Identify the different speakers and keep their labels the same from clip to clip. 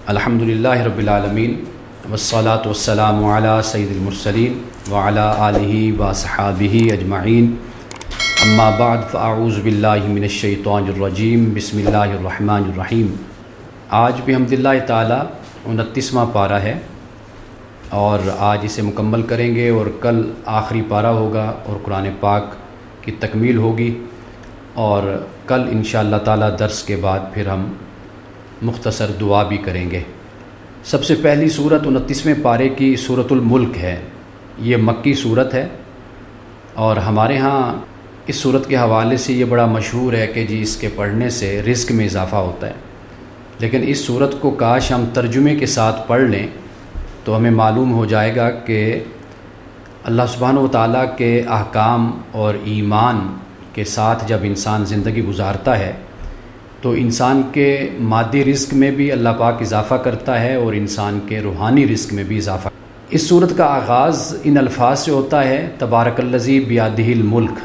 Speaker 1: الحمدللہ رب العالمین والصلاة والسلام علی سید المرسلین وعلی آلہ وصحابہ اجمعین اما بعد فاعوذ باللہ من الشیطان الرجیم بسم اللہ الرحمن الرحیم۔ آج بحمدللہ تعالی 29واں پارہ ہے اور آج اسے مکمل کریں گے اور کل آخری پارہ ہوگا اور قرآن پاک کی تکمیل ہوگی، اور کل انشاءاللہ تعالی درس کے بعد پھر ہم مختصر دعا بھی کریں گے۔ سب سے پہلی صورت 29ویں پارے کی سورۃ الملک ہے۔ یہ مکی صورت ہے اور ہمارے ہاں اس صورت کے حوالے سے یہ بڑا مشہور ہے کہ جی اس کے پڑھنے سے رزق میں اضافہ ہوتا ہے، لیکن اس صورت کو کاش ہم ترجمے کے ساتھ پڑھ لیں تو ہمیں معلوم ہو جائے گا کہ اللہ سبحانہ و تعالیٰ کے احکام اور ایمان کے ساتھ جب انسان زندگی گزارتا ہے تو انسان کے مادی رزق میں بھی اللہ پاک اضافہ کرتا ہے اور انسان کے روحانی رزق میں بھی اضافہ۔ اس صورت کا آغاز ان الفاظ سے ہوتا ہے تبارک الذی بیدہ الملک،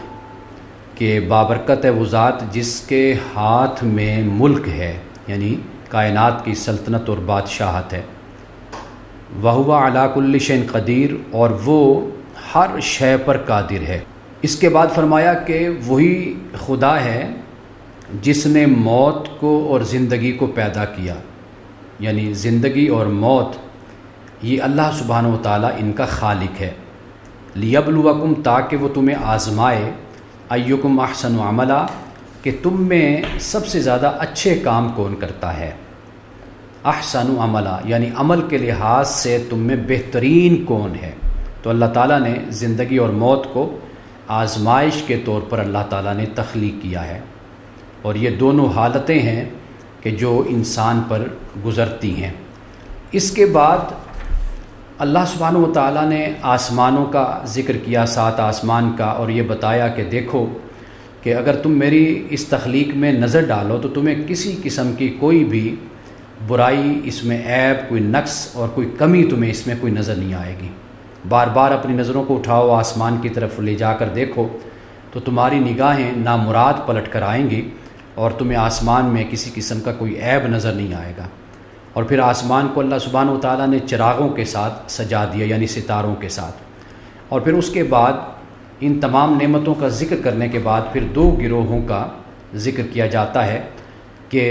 Speaker 1: کہ بابرکت ہے وہ ذات جس کے ہاتھ میں ملک ہے، یعنی کائنات کی سلطنت اور بادشاہت ہے۔ وَهُوَ عَلَى كُلِّ شَيْءٍ قدیر، اور وہ ہر شے پر قادر ہے۔ اس کے بعد فرمایا کہ وہی خدا ہے جس نے موت کو اور زندگی کو پیدا کیا، یعنی زندگی اور موت یہ اللہ سبحانہ و تعالیٰ ان کا خالق ہے۔ لیبلوکم، تاکہ وہ تمہیں آزمائے، ایکم احسن عملا، کہ تم میں سب سے زیادہ اچھے کام کون کرتا ہے۔ احسن عملا یعنی عمل کے لحاظ سے تم میں بہترین کون ہے۔ تو اللہ تعالیٰ نے زندگی اور موت کو آزمائش کے طور پر اللہ تعالیٰ نے تخلیق کیا ہے، اور یہ دونوں حالتیں ہیں کہ جو انسان پر گزرتی ہیں۔ اس کے بعد اللہ سبحانہ و تعالیٰ نے آسمانوں کا ذکر کیا، 7 آسمان کا، اور یہ بتایا کہ دیکھو کہ اگر تم میری اس تخلیق میں نظر ڈالو تو تمہیں کسی قسم کی کوئی بھی برائی، اس میں عیب، کوئی نقص اور کوئی کمی تمہیں اس میں کوئی نظر نہیں آئے گی۔ بار بار اپنی نظروں کو اٹھاؤ، آسمان کی طرف لے جا کر دیکھو تو تمہاری نگاہیں نامراد پلٹ کر آئیں گی اور تمہیں آسمان میں کسی قسم کا کوئی عیب نظر نہیں آئے گا۔ اور پھر آسمان کو اللہ سبحانہ و تعالیٰ نے چراغوں کے ساتھ سجا دیا، یعنی ستاروں کے ساتھ۔ اور پھر اس کے بعد ان تمام نعمتوں کا ذکر کرنے کے بعد پھر 2 گروہوں کا ذکر کیا جاتا ہے کہ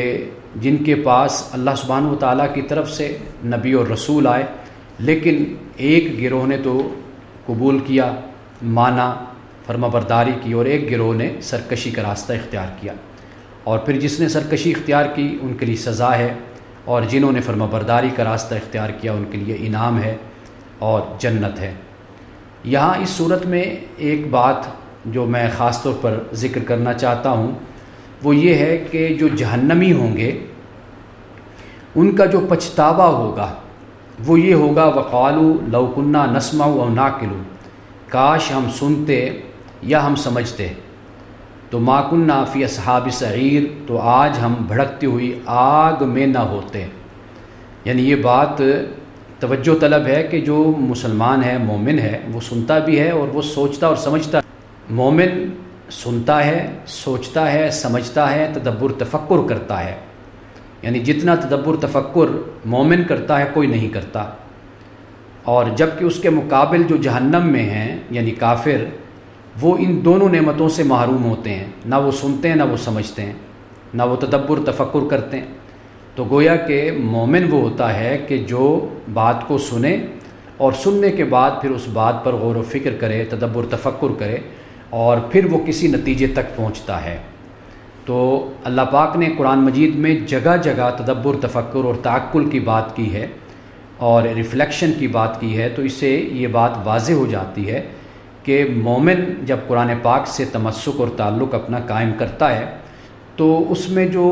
Speaker 1: جن کے پاس اللہ سبحانہ و تعالیٰ کی طرف سے نبی اور رسول آئے، لیکن ایک گروہ نے تو قبول کیا، مانا، فرما برداری کی، اور ایک گروہ نے سرکشی کا راستہ اختیار کیا۔ اور پھر جس نے سرکشی اختیار کی ان کے لیے سزا ہے، اور جنہوں نے فرما برداری کا راستہ اختیار کیا ان کے لیے انعام ہے اور جنت ہے۔ یہاں اس صورت میں ایک بات جو میں خاص طور پر ذکر کرنا چاہتا ہوں وہ یہ ہے کہ جو جہنمی ہوں گے ان کا جو پچھتاوا ہوگا وہ یہ ہوگا وَقَالُوا لَوْ كُنَّا نَسْمَعُ أَوْ نَعْقِلُ، کاش ہم سنتے یا ہم سمجھتے، تو ما کننا فی اصحاب سعیر، تو آج ہم بھڑکتی ہوئی آگ میں نہ ہوتے۔ یعنی یہ بات توجہ طلب ہے کہ جو مسلمان ہے، مومن ہے، وہ سنتا بھی ہے اور وہ سوچتا اور سمجھتا ہے۔ مومن سنتا ہے، سوچتا ہے، سمجھتا ہے، تدبر تفکر کرتا ہے، یعنی جتنا تدبر تفکر مومن کرتا ہے کوئی نہیں کرتا۔ اور جبکہ اس کے مقابل جو جہنم میں ہیں یعنی کافر، وہ ان دونوں نعمتوں سے محروم ہوتے ہیں، نہ وہ سنتے ہیں نہ وہ سمجھتے ہیں، نہ وہ تدبر تفکر کرتے ہیں۔ تو گویا کہ مومن وہ ہوتا ہے کہ جو بات کو سنے اور سننے کے بعد پھر اس بات پر غور و فکر کرے، تدبر تفکر کرے، اور پھر وہ کسی نتیجے تک پہنچتا ہے۔ تو اللہ پاک نے قرآن مجید میں جگہ جگہ تدبر تفکر اور تعقل کی بات کی ہے اور ریفلیکشن کی بات کی ہے، تو اس سے یہ بات واضح ہو جاتی ہے کہ مومن جب قرآن پاک سے تمسک اور تعلق اپنا قائم کرتا ہے تو اس میں جو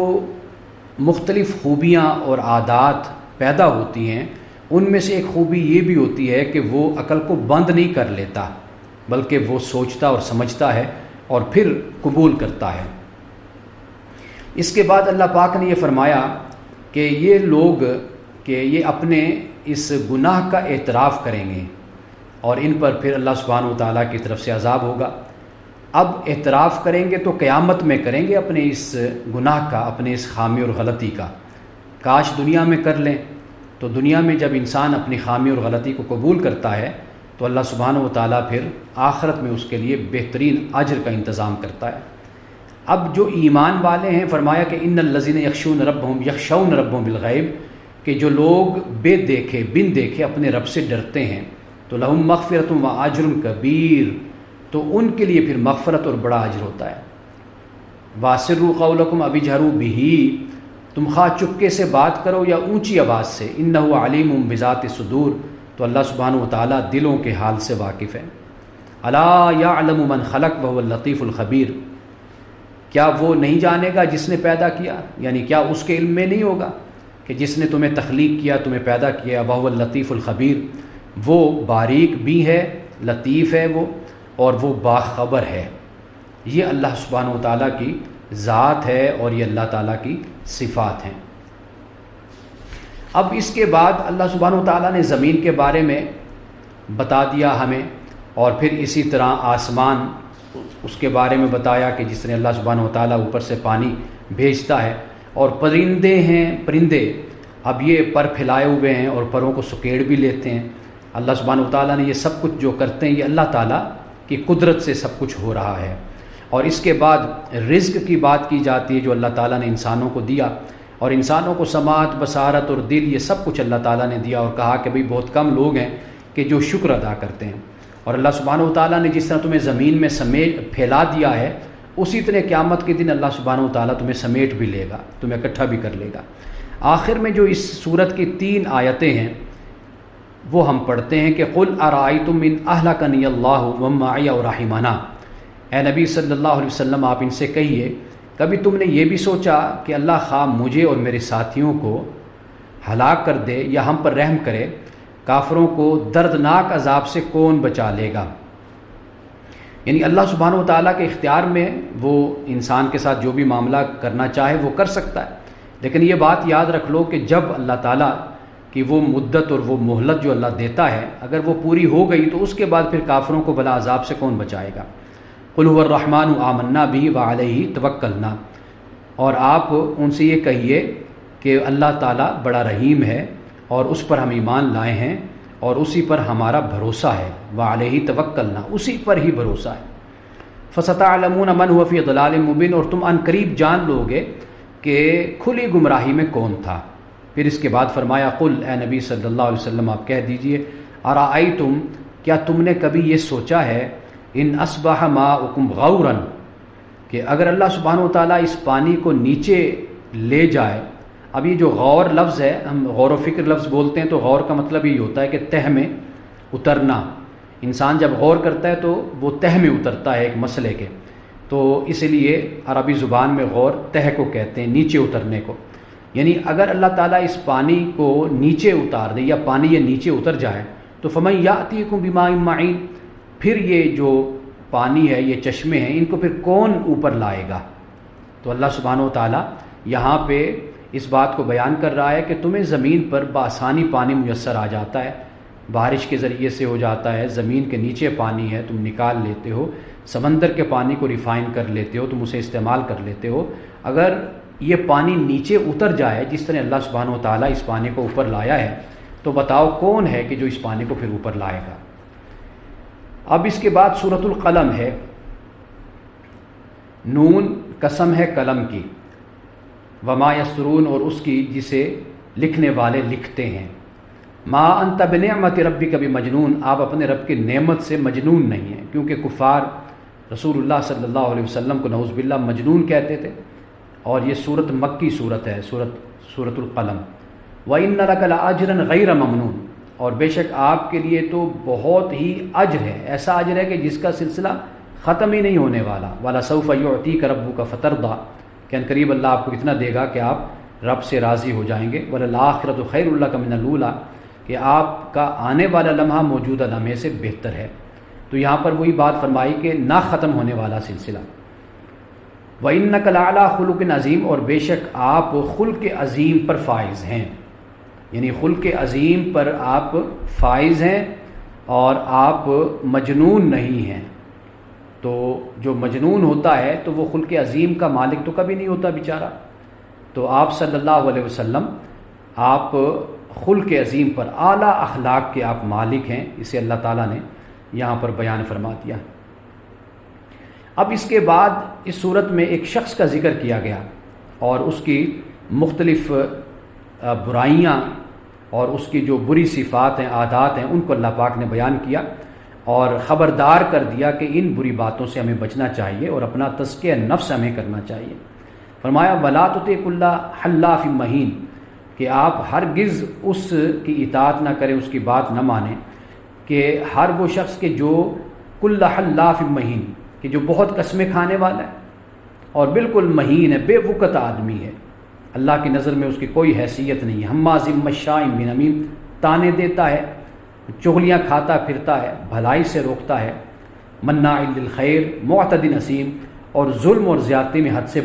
Speaker 1: مختلف خوبیاں اور عادات پیدا ہوتی ہیں ان میں سے ایک خوبی یہ بھی ہوتی ہے کہ وہ عقل کو بند نہیں کر لیتا، بلکہ وہ سوچتا اور سمجھتا ہے اور پھر قبول کرتا ہے۔ اس کے بعد اللہ پاک نے یہ فرمایا کہ یہ لوگ کہ یہ اپنے اس گناہ کا اعتراف کریں گے اور ان پر پھر اللہ سبحانہ و تعالیٰ کی طرف سے عذاب ہوگا۔ اب اعتراف کریں گے تو قیامت میں کریں گے اپنے اس گناہ کا، اپنے اس خامی اور غلطی کا۔ کاش دنیا میں کر لیں تو دنیا میں جب انسان اپنی خامی اور غلطی کو قبول کرتا ہے تو اللہ سبحانہ و تعالیٰ پھر آخرت میں اس کے لیے بہترین اجر کا انتظام کرتا ہے۔ اب جو ایمان والے ہیں، فرمایا کہ ان الذین یخشون ربهم بالغیب، کہ جو لوگ بے دیکھے بن دیکھے اپنے رب سے ڈرتے ہیں، تو لہم مغفرۃ و اجر کبیر، تو ان کے لیے پھر مغفرت اور بڑا اجر ہوتا ہے۔ واسروا قولکم او اجہروا بہ، تم خواہ چپکے سے بات کرو یا اونچی آواز سے، انہ علیم بذات الصدور، تو اللہ سبحانہ و تعالیٰ دلوں کے حال سے واقف ہے۔ الا یعلم من خلق وهو اللطیف الخبیر، کیا وہ نہیں جانے گا جس نے پیدا کیا؟ یعنی کیا اس کے علم میں نہیں ہوگا کہ جس نے تمہیں تخلیق کیا، تمہیں پیدا کیا، وهو اللطیف الخبیر، وہ باریک بھی ہے، لطیف ہے وہ، اور وہ باخبر ہے۔ یہ اللہ سبحانہ و تعالیٰ کی ذات ہے اور یہ اللہ تعالیٰ کی صفات ہیں۔ اب اس کے بعد اللہ سبحانہ و تعالیٰ نے زمین کے بارے میں بتا دیا ہمیں، اور پھر اسی طرح آسمان اس کے بارے میں بتایا کہ جس نے اللہ سبحانہ و تعالیٰ اوپر سے پانی بھیجتا ہے، اور پرندے ہیں، پرندے اب یہ پر پھیلائے ہوئے ہیں اور پروں کو سکیڑ بھی لیتے ہیں۔ اللہ سبحانہ و تعالیٰ نے یہ سب کچھ جو کرتے ہیں یہ اللہ تعالیٰ کی قدرت سے سب کچھ ہو رہا ہے۔ اور اس کے بعد رزق کی بات کی جاتی ہے جو اللہ تعالیٰ نے انسانوں کو دیا، اور انسانوں کو سماعت، بصارت اور دل، یہ سب کچھ اللہ تعالیٰ نے دیا، اور کہا کہ بھئی بہت کم لوگ ہیں کہ جو شکر ادا کرتے ہیں۔ اور اللہ سبحانہ و تعالیٰ نے جس طرح تمہیں زمین میں پھیلا دیا ہے، اسی طرح قیامت کے دن اللہ سبحانہ و تعالیٰ تمہیں سمیٹ بھی لے گا، تمہیں اکٹھا بھی کر لے گا۔ آخر میں جو اس صورت کی 3 آیتیں ہیں وہ ہم پڑھتے ہیں کہ قل ارائیتم ان اہلکنی اللہ ومن معی ورحمنا، اے نبی صلی اللہ علیہ وسلم آپ ان سے کہیے، کبھی تم نے یہ بھی سوچا کہ اللہ خواہ مجھے اور میرے ساتھیوں کو ہلاک کر دے یا ہم پر رحم کرے، کافروں کو دردناک عذاب سے کون بچا لے گا؟ یعنی اللہ سبحانہ و تعالیٰ کے اختیار میں وہ انسان کے ساتھ جو بھی معاملہ کرنا چاہے وہ کر سکتا ہے، لیکن یہ بات یاد رکھ لو کہ جب اللہ تعالیٰ کی وہ مدت اور وہ مہلت جو اللہ دیتا ہے اگر وہ پوری ہو گئی تو اس کے بعد پھر کافروں کو بلا عذاب سے کون بچائے گا؟ قل هو الرحمن آمنا به وعلیہ توکلنا، اور آپ ان سے یہ کہیے کہ اللہ تعالیٰ بڑا رحیم ہے اور اس پر ہم ایمان لائے ہیں اور اسی پر ہمارا بھروسہ ہے، وعلیہ توکلنا، اسی پر ہی بھروسہ ہے۔ فستعلمون من هو فی ضلال مبین، اور تم ان قریب جان لو گے کہ کھلی گمراہی میں کون تھا۔ پھر اس کے بعد فرمایا قل، اے نبی صلی اللہ علیہ وسلم آپ کہہ دیجئے، ارائیتم، کیا تم نے کبھی یہ سوچا ہے، ان اصبح ماؤکم غورا، کہ اگر اللہ سبحانہ و تعالیٰ اس پانی کو نیچے لے جائے۔ اب یہ جو غور لفظ ہے، ہم غور و فکر لفظ بولتے ہیں تو غور کا مطلب یہ ہوتا ہے کہ تہ میں اترنا۔ انسان جب غور کرتا ہے تو وہ تہ میں اترتا ہے ایک مسئلے کے، تو اس لیے عربی زبان میں غور تہ کو کہتے ہیں، نیچے اترنے کو۔ یعنی اگر اللہ تعالیٰ اس پانی کو نیچے اتار دے یا پانی یہ نیچے اتر جائے تو فمن یأتیکم بماء معین، پھر یہ جو پانی ہے، یہ چشمے ہیں، ان کو پھر کون اوپر لائے گا؟ تو اللہ سبحانہ و تعالیٰ یہاں پہ اس بات کو بیان کر رہا ہے کہ تمہیں زمین پر بآسانی پانی میسر آ جاتا ہے، بارش کے ذریعے سے ہو جاتا ہے، زمین کے نیچے پانی ہے تم نکال لیتے ہو، سمندر کے پانی کو ریفائن کر لیتے ہو، تم اسے استعمال کر لیتے ہو۔ اگر یہ پانی نیچے اتر جائے جس طرح اللہ سبحانہ و تعالیٰ اس پانی کو اوپر لایا ہے، تو بتاؤ کون ہے کہ جو اس پانی کو پھر اوپر لائے گا؟ اب اس کے بعد سورۃ القلم ہے، نون قسم ہے قلم کی، وما یسرون، اور اس کی جسے لکھنے والے لکھتے ہیں۔ ما انت بنعمت ربک بمجنون، آپ اپنے رب کی نعمت سے مجنون نہیں ہیں، کیونکہ کفار رسول اللہ صلی اللہ علیہ وسلم کو نعوذ باللہ مجنون کہتے تھے، اور یہ صورت مکی صورت ہے، سورۃ القلم۔ وَإِنَّ لَكَ لَأَجْرًا غَيْرَ مَمْنُونٍ، اور بے شک آپ کے لیے تو بہت ہی اجر ہے، ایسا اجر ہے کہ جس کا سلسلہ ختم ہی نہیں ہونے والا۔ وَلَسَوْفَ يُعْطِيكَ رَبُّكَ فَتَرْضَىٰ، کہ ان قریب اللہ آپ کو اتنا دے گا کہ آپ رب سے راضی ہو جائیں گے۔ وَلَلْآخِرَةُ خَيْرٌ لَكَ مِنَ الْأُولَىٰ، کہ آپ کا آنے والا لمحہ موجودہ لمحے سے بہتر ہے۔ تو یہاں پر وہی بات فرمائی کہ نہ ختم ہونے والا سلسلہ۔ وَإِنَّكَ لَعَلَىٰ خُلُقٍ عَظِيمٍ، اور بے شک آپ خلق عظیم پر فائز ہیں، یعنی خلق عظیم پر آپ فائز ہیں اور آپ مجنون نہیں ہیں۔ تو جو مجنون ہوتا ہے تو وہ خلق عظیم کا مالک تو کبھی نہیں ہوتا بیچارہ۔ تو آپ صلی اللہ علیہ وسلم آپ خلق عظیم پر، اعلیٰ اخلاق کے آپ مالک ہیں، اسے اللہ تعالیٰ نے یہاں پر بیان فرما دیا۔ اب اس کے بعد اس صورت میں ایک شخص کا ذکر کیا گیا اور اس کی مختلف برائیاں اور اس کی جو بری صفات ہیں، عادات ہیں، ان کو اللہ پاک نے بیان کیا اور خبردار کر دیا کہ ان بری باتوں سے ہمیں بچنا چاہیے اور اپنا تزکیہ نفس ہمیں کرنا چاہیے۔ فرمایا وَلَا تُطِعْ كُلَّ حَلَّافٍ مَّهِينٍ، کہ آپ ہرگز اس کی اطاعت نہ کریں، اس کی بات نہ مانیں کہ ہر وہ شخص کہ جو کل حلاف مہین، کہ جو بہت قسمیں کھانے والا ہے اور بالکل مہین ہے، بے وقت آدمی ہے، اللہ کی نظر میں اس کی کوئی حیثیت نہیں ہے، ہماز مشاء بنمیم، تانے دیتا ہے، چغلیاں کھاتا پھرتا ہے، بھلائی سے روکتا ہے، مناع للخیر معتد نسیم، اور ظلم اور زیادتی میں حد سے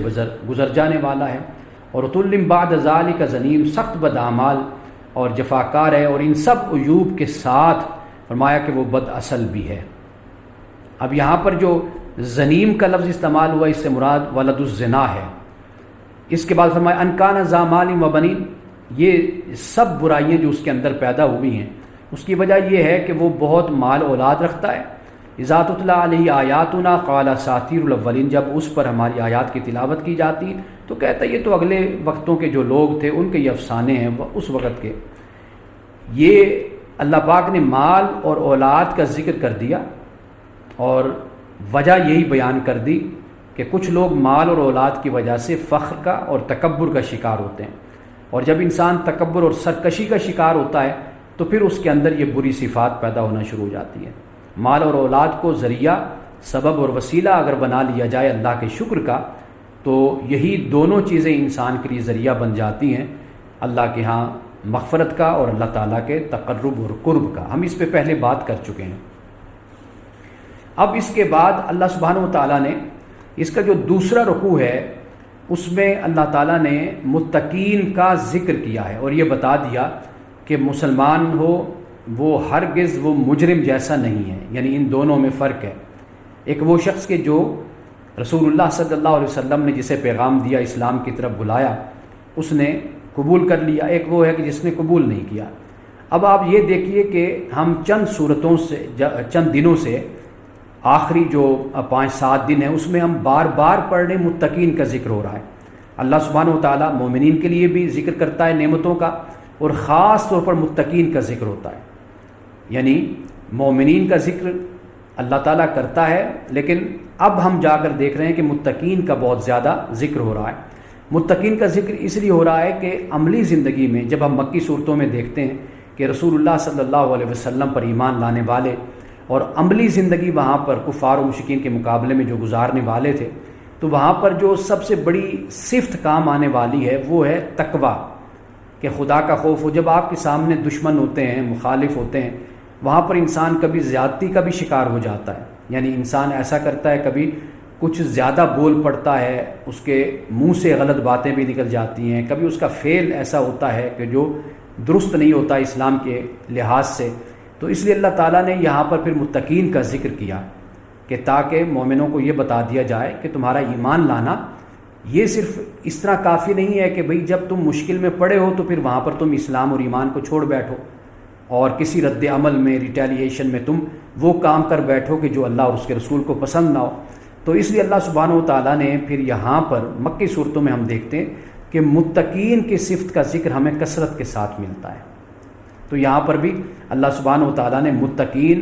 Speaker 1: گزر جانے والا ہے، اور عتل بعد ذالک زنیم، سخت بداعمال اور جفاکار ہے، اور ان سب عیوب کے ساتھ فرمایا کہ وہ بد اصل بھی ہے۔ اب یہاں پر جو زنیم کا لفظ استعمال ہوا، اس سے مراد ولد الزنا ہے۔ اس کے بعد فرمایا ان کان ذا مال و بنین، یہ سب برائیاں جو اس کے اندر پیدا ہوئی ہیں اس کی وجہ یہ ہے کہ وہ بہت مال اولاد رکھتا ہے۔ اذا تتلی علیہ آیاتنا قال اساطیر الاولین، جب اس پر ہماری آیات کی تلاوت کی جاتی تو کہتا ہے یہ تو اگلے وقتوں کے جو لوگ تھے ان کے یہ افسانے ہیں اس وقت کے۔ یہ اللہ پاک نے مال اور اولاد کا ذکر کر دیا اور وجہ یہی بیان کر دی کہ کچھ لوگ مال اور اولاد کی وجہ سے فخر کا اور تکبر کا شکار ہوتے ہیں، اور جب انسان تکبر اور سرکشی کا شکار ہوتا ہے تو پھر اس کے اندر یہ بری صفات پیدا ہونا شروع ہو جاتی ہے۔ مال اور اولاد کو ذریعہ، سبب اور وسیلہ اگر بنا لیا جائے اللہ کے شکر کا تو یہی دونوں چیزیں انسان کے لیے ذریعہ بن جاتی ہیں اللہ کے ہاں مغفرت کا اور اللہ تعالیٰ کے تقرب اور قرب کا۔ ہم اس پہ پہلے بات کر چکے ہیں۔ اب اس کے بعد اللہ سبحانہ و تعالیٰ نے اس کا جو دوسرا رکوع ہے اس میں اللہ تعالیٰ نے متقین کا ذکر کیا ہے اور یہ بتا دیا کہ مسلمان ہو وہ ہرگز وہ مجرم جیسا نہیں ہے، یعنی ان دونوں میں فرق ہے۔ ایک وہ شخص کے جو رسول اللہ صلی اللہ علیہ وسلم نے جسے پیغام دیا، اسلام کی طرف بلایا، اس نے قبول کر لیا، ایک وہ ہے کہ جس نے قبول نہیں کیا۔ اب آپ یہ دیکھیے کہ ہم چند صورتوں سے، چند دنوں سے، آخری جو 5-7 دن ہیں اس میں ہم بار بار پڑھ رہے متقین کا ذکر ہو رہا ہے۔ اللہ سبحانہ و تعالیٰ مومنین کے لیے بھی ذکر کرتا ہے نعمتوں کا، اور خاص طور پر متقین کا ذکر ہوتا ہے، یعنی مومنین کا ذکر اللہ تعالیٰ کرتا ہے، لیکن اب ہم جا کر دیکھ رہے ہیں کہ متقین کا بہت زیادہ ذکر ہو رہا ہے۔ متقین کا ذکر اس لیے ہو رہا ہے کہ عملی زندگی میں جب ہم مکی صورتوں میں دیکھتے ہیں کہ رسول اللہ صلی اللہ علیہ وسلم پر ایمان لانے والے اور عملی زندگی وہاں پر کفار و مشرکین کے مقابلے میں جو گزارنے والے تھے، تو وہاں پر جو سب سے بڑی صفت کام آنے والی ہے وہ ہے تقویٰ، کہ خدا کا خوف ہو۔ جب آپ کے سامنے دشمن ہوتے ہیں، مخالف ہوتے ہیں، وہاں پر انسان کبھی زیادتی کا بھی شکار ہو جاتا ہے، یعنی انسان ایسا کرتا ہے، کبھی کچھ زیادہ بول پڑتا ہے، اس کے منہ سے غلط باتیں بھی نکل جاتی ہیں، کبھی اس کا فعل ایسا ہوتا ہے کہ جو درست نہیں ہوتا اسلام کے لحاظ سے۔ تو اس لیے اللہ تعالیٰ نے یہاں پر پھر متقین کا ذکر کیا کہ تاکہ مومنوں کو یہ بتا دیا جائے کہ تمہارا ایمان لانا یہ صرف اس طرح کافی نہیں ہے کہ بھئی جب تم مشکل میں پڑے ہو تو پھر وہاں پر تم اسلام اور ایمان کو چھوڑ بیٹھو اور کسی رد عمل میں، ریٹیلیشن میں تم وہ کام کر بیٹھو کہ جو اللہ اور اس کے رسول کو پسند نہ ہو۔ تو اس لیے اللہ سبحانہ و تعالیٰ نے پھر یہاں پر مکی صورتوں میں ہم دیکھتے ہیں کہ متقین کی صفت کا ذکر ہمیں کثرت کے ساتھ ملتا ہے۔ تو یہاں پر بھی اللہ سبحانہ و تعالیٰ نے متقین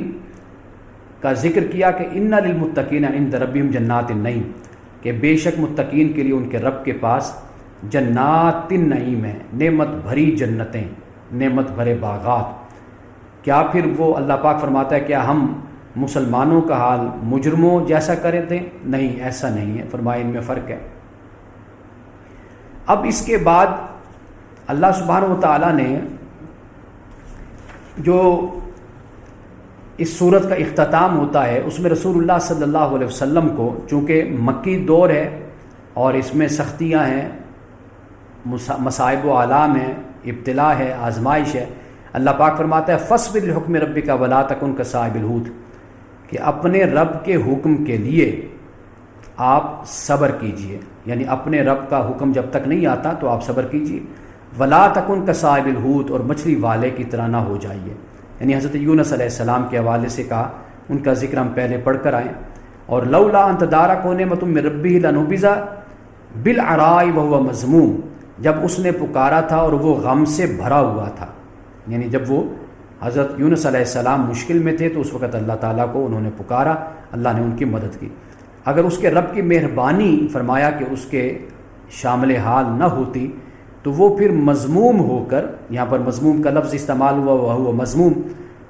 Speaker 1: کا ذکر کیا کہ ان للمتقین عند ربہم جنات النعیم، کہ بے شک متقین کے لیے ان کے رب کے پاس جنات النعیم ہے، نعمت بھری جنتیں، نعمت بھرے باغات۔ کیا پھر وہ اللہ پاک فرماتا ہے کیا ہم مسلمانوں کا حال مجرموں جیسا کریں تھے؟ نہیں، ایسا نہیں ہے، فرمایا ان میں فرق ہے۔ اب اس کے بعد اللہ سبحانہ و تعالیٰ نے جو اس صورت کا اختتام ہوتا ہے اس میں رسول اللہ صلی اللہ علیہ وسلم کو، چونکہ مکی دور ہے اور اس میں سختیاں ہیں، مصائب و آلام ہیں، ابتلا ہے، آزمائش ہے، اللہ پاک فرماتا ہے فاصبر لحکم ربک ولا تکن کصاحب الحوت، کہ اپنے رب کے حکم کے لیے آپ صبر کیجئے، یعنی اپنے رب کا حکم جب تک نہیں آتا تو آپ صبر کیجئے۔ ولا تکن کصاحب الحوت، اور مچھلی والے کی طرح نہ ہو جائیے، یعنی حضرت یونس علیہ السلام کے حوالے سے کہا، ان کا ذکر ہم پہلے پڑھ کر آئیں۔ اور لولا ان تدارکہ نعمۃ من ربہ لنبذ بالعراء وہو مذموم، جب اس نے پکارا تھا اور وہ غم سے بھرا ہوا تھا، یعنی جب وہ حضرت یونس علیہ السلام مشکل میں تھے تو اس وقت اللہ تعالیٰ کو انہوں نے پکارا، اللہ نے ان کی مدد کی۔ اگر اس کے رب کی مہربانی فرمایا کہ اس کے شامل حال نہ ہوتی تو وہ پھر مذموم ہو کر، یہاں پر مذموم کا لفظ استعمال ہوا وہو مذموم،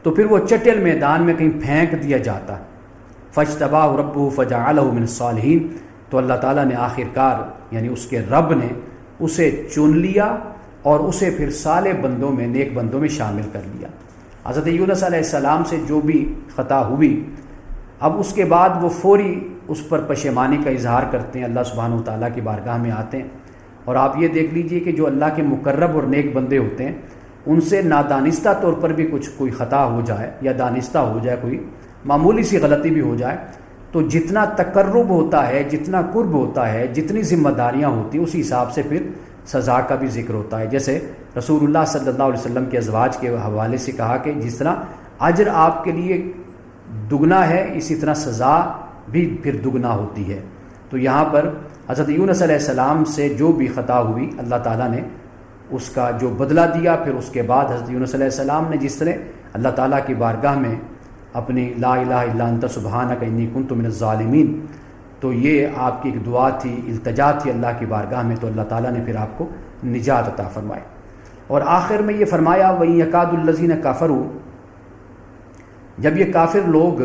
Speaker 1: تو پھر وہ چٹیل میدان میں کہیں پھینک دیا جاتا۔ فاجتباہ ربہ فجعلہ من الصالحین، تو اللہ تعالیٰ نے آخر کار یعنی اس کے رب نے اسے چن لیا اور اسے پھر صالح بندوں میں، نیک بندوں میں شامل کر لیا۔ حضرت یونس علیہ السلام سے جو بھی خطا ہوئی، اب اس کے بعد وہ فوری اس پر پشیمانی کا اظہار کرتے ہیں، اللہ سبحانہ و تعالیٰ کی بارگاہ میں آتے ہیں۔ اور آپ یہ دیکھ لیجئے کہ جو اللہ کے مقرب اور نیک بندے ہوتے ہیں، ان سے نادانستہ طور پر بھی کوئی خطا ہو جائے یا دانستہ ہو جائے، کوئی معمولی سی غلطی بھی ہو جائے، تو جتنا تقرب ہوتا ہے، جتنا قرب ہوتا ہے، جتنی ذمہ داریاں ہوتی ہیں، اسی حساب سے پھر سزا کا بھی ذکر ہوتا ہے۔ جیسے رسول اللہ صلی اللہ علیہ وسلم کے ازواج کے حوالے سے کہا کہ جس طرح اجر آپ کے لیے دگنا ہے، اسی طرح سزا بھی پھر دگنا ہوتی ہے۔ تو یہاں پر حضرت یونس علیہ السلام سے جو بھی خطا ہوئی، اللہ تعالیٰ نے اس کا جو بدلہ دیا۔ پھر اس کے بعد حضرت یونس علیہ السلام نے جس طرح اللہ تعالیٰ کی بارگاہ میں اپنی لا الہ الا انت سبحانک انی کنت من الظالمین، تو یہ آپ کی ایک دعا تھی، التجا تھی اللہ کی بارگاہ میں، تو اللہ تعالیٰ نے پھر آپ کو نجات عطا فرمائی۔ اور آخر میں یہ فرمایا وَإِن يَكَادُ الَّذِينَ كَفَرُوا، جب یہ کافر لوگ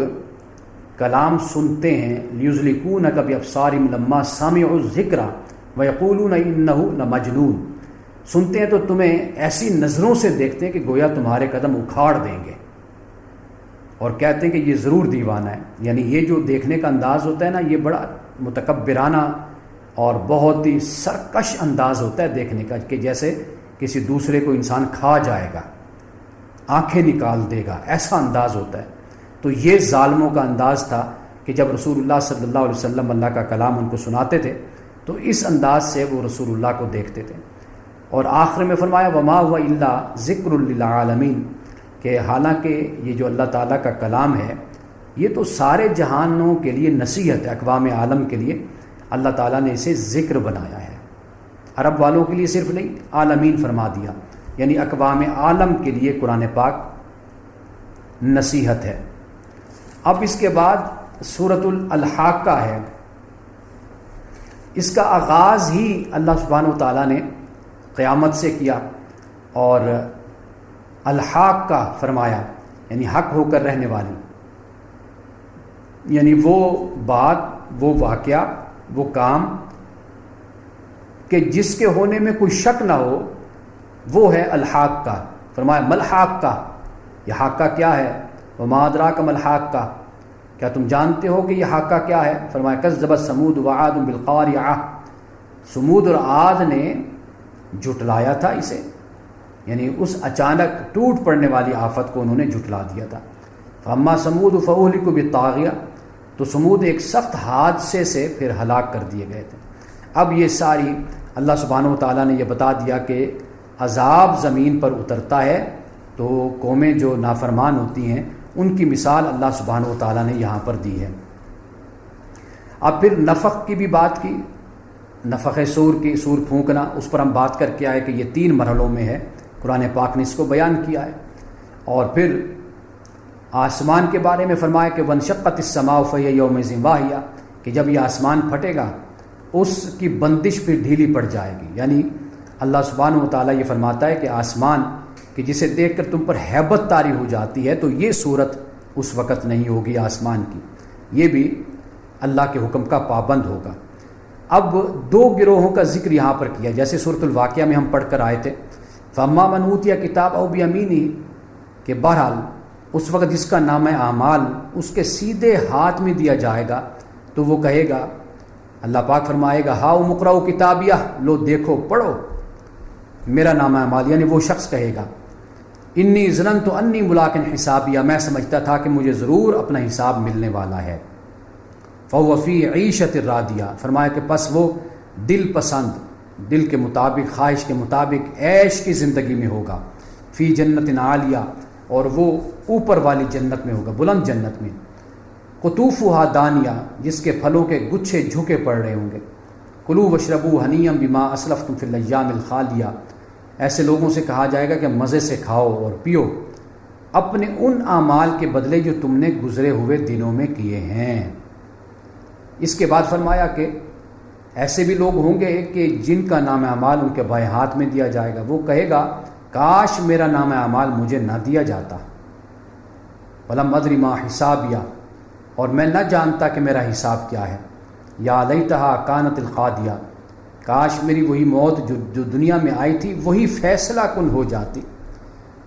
Speaker 1: کلام سنتے ہیں، لِيُزْلِقُونَكَ بِأَبْصَارِهِمْ لَمَّا سَمِعُوا الذِّكْرَ وَيَقُولُونَ إِنَّهُ لَمَجْنُونٌ، سنتے ہیں تو تمہیں ایسی نظروں سے دیکھتے ہیں کہ گویا تمہارے قدم اکھاڑ دیں گے، اور کہتے ہیں کہ یہ ضرور دیوانہ ہے۔ یعنی یہ جو دیکھنے کا انداز ہوتا ہے نا، یہ بڑا متکبرانہ اور بہت ہی سرکش انداز ہوتا ہے دیکھنے کا، کہ جیسے کسی دوسرے کو انسان کھا جائے گا، آنکھیں نکال دے گا، ایسا انداز ہوتا ہے۔ تو یہ ظالموں کا انداز تھا کہ جب رسول اللہ صلی اللہ علیہ وسلم اللہ کا کلام ان کو سناتے تھے تو اس انداز سے وہ رسول اللہ کو دیکھتے تھے۔ اور آخر میں فرمایا وما هو الا ذکر للعالمین، کہ حالانکہ یہ جو اللہ تعالیٰ کا کلام ہے یہ تو سارے جہانوں کے لیے نصیحت ہے، اقوام عالم کے لیے اللہ تعالیٰ نے اسے ذکر بنایا ہے، عرب والوں کے لیے صرف نہیں، عالمین فرما دیا، یعنی اقوام عالم کے لیے قرآن پاک نصیحت ہے۔ اب اس کے بعد سورۃ الحاقہ ہے، اس کا آغاز ہی اللہ سبحانہ و تعالیٰ نے قیامت سے کیا، اور الحاقہ فرمایا یعنی حق ہو کر رہنے والی، یعنی وہ بات، وہ واقعہ، وہ کام کہ جس کے ہونے میں کوئی شک نہ ہو، وہ ہے الحاقہ۔ فرمایا ملحاقہ، یہ حاقہ کیا ہے؟ وما ادراک ملحاقہ، کیا تم جانتے ہو کہ یہ حاقہ کیا ہے؟ فرمایا کذبت ثمود وعاد بالقاریعہ، سمود اور عاد نے جھٹلایا تھا اسے، یعنی اس اچانک ٹوٹ پڑنے والی آفت کو انہوں نے جھٹلا دیا تھا۔ فاما ثمود فاہلکوا بالطاغیہ، تو سمود ایک سخت حادثے سے پھر ہلاک کر دیے گئے تھے۔ اب یہ ساری اللہ سبحانہ و تعالیٰ نے یہ بتا دیا کہ عذاب زمین پر اترتا ہے تو قومیں جو نافرمان ہوتی ہیں ان کی مثال اللہ سبحانہ و تعالیٰ نے یہاں پر دی ہے۔ اب پھر نفخ کی بھی بات کی، نفخ سور کی، سور پھونکنا، اس پر ہم بات کر کے آئے کہ یہ 3 مرحلوں میں ہے، قرآن پاک نے اس کو بیان کیا ہے۔ اور پھر آسمان کے بارے میں فرمایا کہ وانشقت السماء فہی یومئذ واہیہ، کہ جب یہ آسمان پھٹے گا اس کی بندش پھر ڈھیلی پڑ جائے گی، یعنی اللہ سبحانہ و تعالیٰ یہ فرماتا ہے کہ آسمان کہ جسے دیکھ کر تم پر ہیبت طاری ہو جاتی ہے، تو یہ صورت اس وقت نہیں ہوگی آسمان کی، یہ بھی اللہ کے حکم کا پابند ہوگا۔ اب 2 گروہوں کا ذکر یہاں پر کیا، جیسے سورۃ الواقعہ میں ہم پڑھ کر آئے تھے فَأَمَّا مَنْ أُوتِيَ كِتَابَهُ بِيَمِينِهِ، کہ بہرحال اس وقت جس کا نام اعمال اس کے سیدھے ہاتھ میں دیا جائے گا تو وہ کہے گا، اللہ پاک فرمائے گا ہاؤ مقرؤ کتابیہ، لو دیکھو پڑھو میرا نام اعمال، یعنی وہ شخص کہے گا انی ظننت انی ملاق حسابیہ، میں سمجھتا تھا کہ مجھے ضرور اپنا حساب ملنے والا ہے۔ فَهُوَ فِي عِيشَةٍ رَاضِيَةٍ، فرمایا کہ پس وہ دل پسند دل کے مطابق، خواہش کے مطابق عیش کی زندگی میں ہوگا، فی جنت عالیہ، اور وہ اوپر والی جنت میں ہوگا، بلند جنت میں، قطوفہا دانیہ، جس کے پھلوں کے گچھے جھکے پڑ رہے ہوں گے، کلوا واشربوا ہنیئا بما اسلفتم فی الایام الخالیہ، ایسے لوگوں سے کہا جائے گا کہ مزے سے کھاؤ اور پیو اپنے ان اعمال کے بدلے جو تم نے گزرے ہوئے دنوں میں کیے ہیں۔ اس کے بعد فرمایا کہ ایسے بھی لوگ ہوں گے کہ جن کا نام اعمال ان کے بائیں ہاتھ میں دیا جائے گا، وہ کہے گا کاش میرا نام اعمال مجھے نہ دیا جاتا، ولم ادری ما حسابیہ، اور میں نہ جانتا کہ میرا حساب کیا ہے، یا لیتہا کانت القاضیہ، کاش میری وہی موت جو دنیا میں آئی تھی وہی فیصلہ کن ہو جاتی،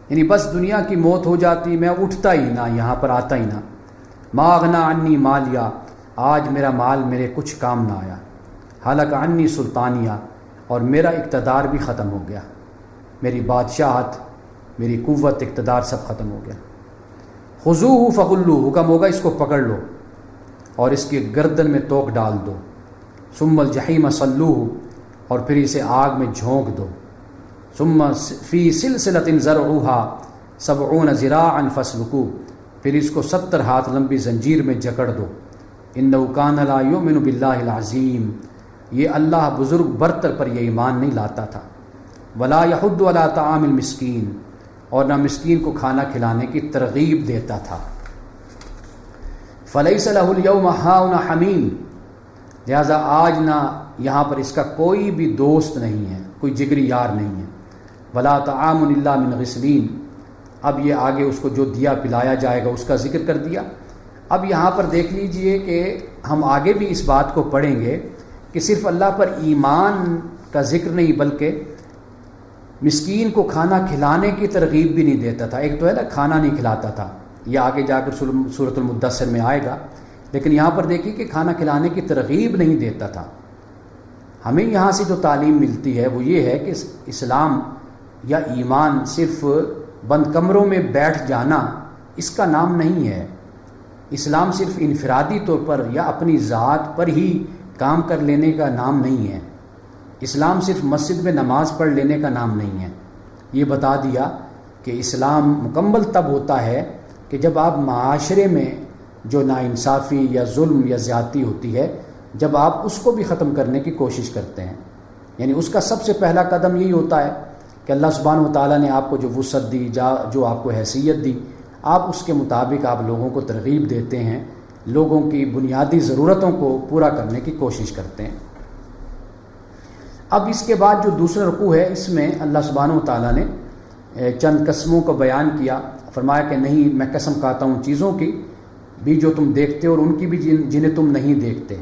Speaker 1: یعنی بس دنیا کی موت ہو جاتی، میں اٹھتا ہی نہ، یہاں پر آتا ہی نہ، ما اغنا عنی مالیہ، آج میرا مال میرے کچھ کام نہ آیا، حلق عنی سلطانیہ، اور میرا اقتدار بھی ختم ہو گیا، میری بادشاہت، میری قوت، اقتدار سب ختم ہو گیا۔ خذوہ فغلوہ، حکم ہوگا اس کو پکڑ لو اور اس کی گردن میں توق ڈال دو، ثم الجحیم صلوہ، اور پھر اسے آگ میں جھونک دو، ثم فی سلسلۃ ذرعھا 70 ذراعا فاسلکوہ، پھر اس کو 70 ہاتھ لمبی زنجیر میں جکڑ دو، انہ کان لا یؤمن باللہ العظیم، یہ اللہ بزرگ برتر پر یہ ایمان نہیں لاتا تھا، ولا یحض علی طعام المسکین، اور نہ مسکین کو کھانا کھلانے کی ترغیب دیتا تھا، فلیس لہ الیوم ہاہنا حمیم، لہذا آج نہ یہاں پر اس کا کوئی بھی دوست نہیں ہے، کوئی جگری یار نہیں ہے، ولا طعام الا من غسلین، اب یہ آگے اس کو جو دیا پلایا جائے گا اس کا ذکر کر دیا۔ اب یہاں پر دیکھ لیجئے کہ ہم آگے بھی اس بات کو پڑھیں گے کہ صرف اللہ پر ایمان کا ذکر نہیں بلکہ مسکین کو کھانا کھلانے کی ترغیب بھی نہیں دیتا تھا۔ ایک تو ہے نا کھانا نہیں کھلاتا تھا، یہ آگے جا کر سورۃ المدثر میں آئے گا، لیکن یہاں پر دیکھیے کہ کھانا کھلانے کی ترغیب نہیں دیتا تھا۔ ہمیں یہاں سے جو تعلیم ملتی ہے وہ یہ ہے کہ اسلام یا ایمان صرف بند کمروں میں بیٹھ جانا اس کا نام نہیں ہے، اسلام صرف انفرادی طور پر یا اپنی ذات پر ہی کام کر لینے کا نام نہیں ہے، اسلام صرف مسجد میں نماز پڑھ لینے کا نام نہیں ہے۔ یہ بتا دیا کہ اسلام مکمل تب ہوتا ہے کہ جب آپ معاشرے میں جو ناانصافی یا ظلم یا زیادتی ہوتی ہے، جب آپ اس کو بھی ختم کرنے کی کوشش کرتے ہیں، یعنی اس کا سب سے پہلا قدم یہی ہوتا ہے کہ اللہ سبحانہ و تعالیٰ نے آپ کو جو وسعت دی، جو آپ کو حیثیت دی، آپ اس کے مطابق آپ لوگوں کو ترغیب دیتے ہیں، لوگوں کی بنیادی ضرورتوں کو پورا کرنے کی کوشش کرتے ہیں۔ اب اس کے بعد جو دوسرا رکوع ہے، اس میں اللہ سبحانہ و تعالیٰ نے چند قسموں کو بیان کیا، فرمایا کہ نہیں، میں قسم کھاتا ہوں چیزوں کی بھی جو تم دیکھتے اور ان کی بھی جنہیں تم نہیں دیکھتے،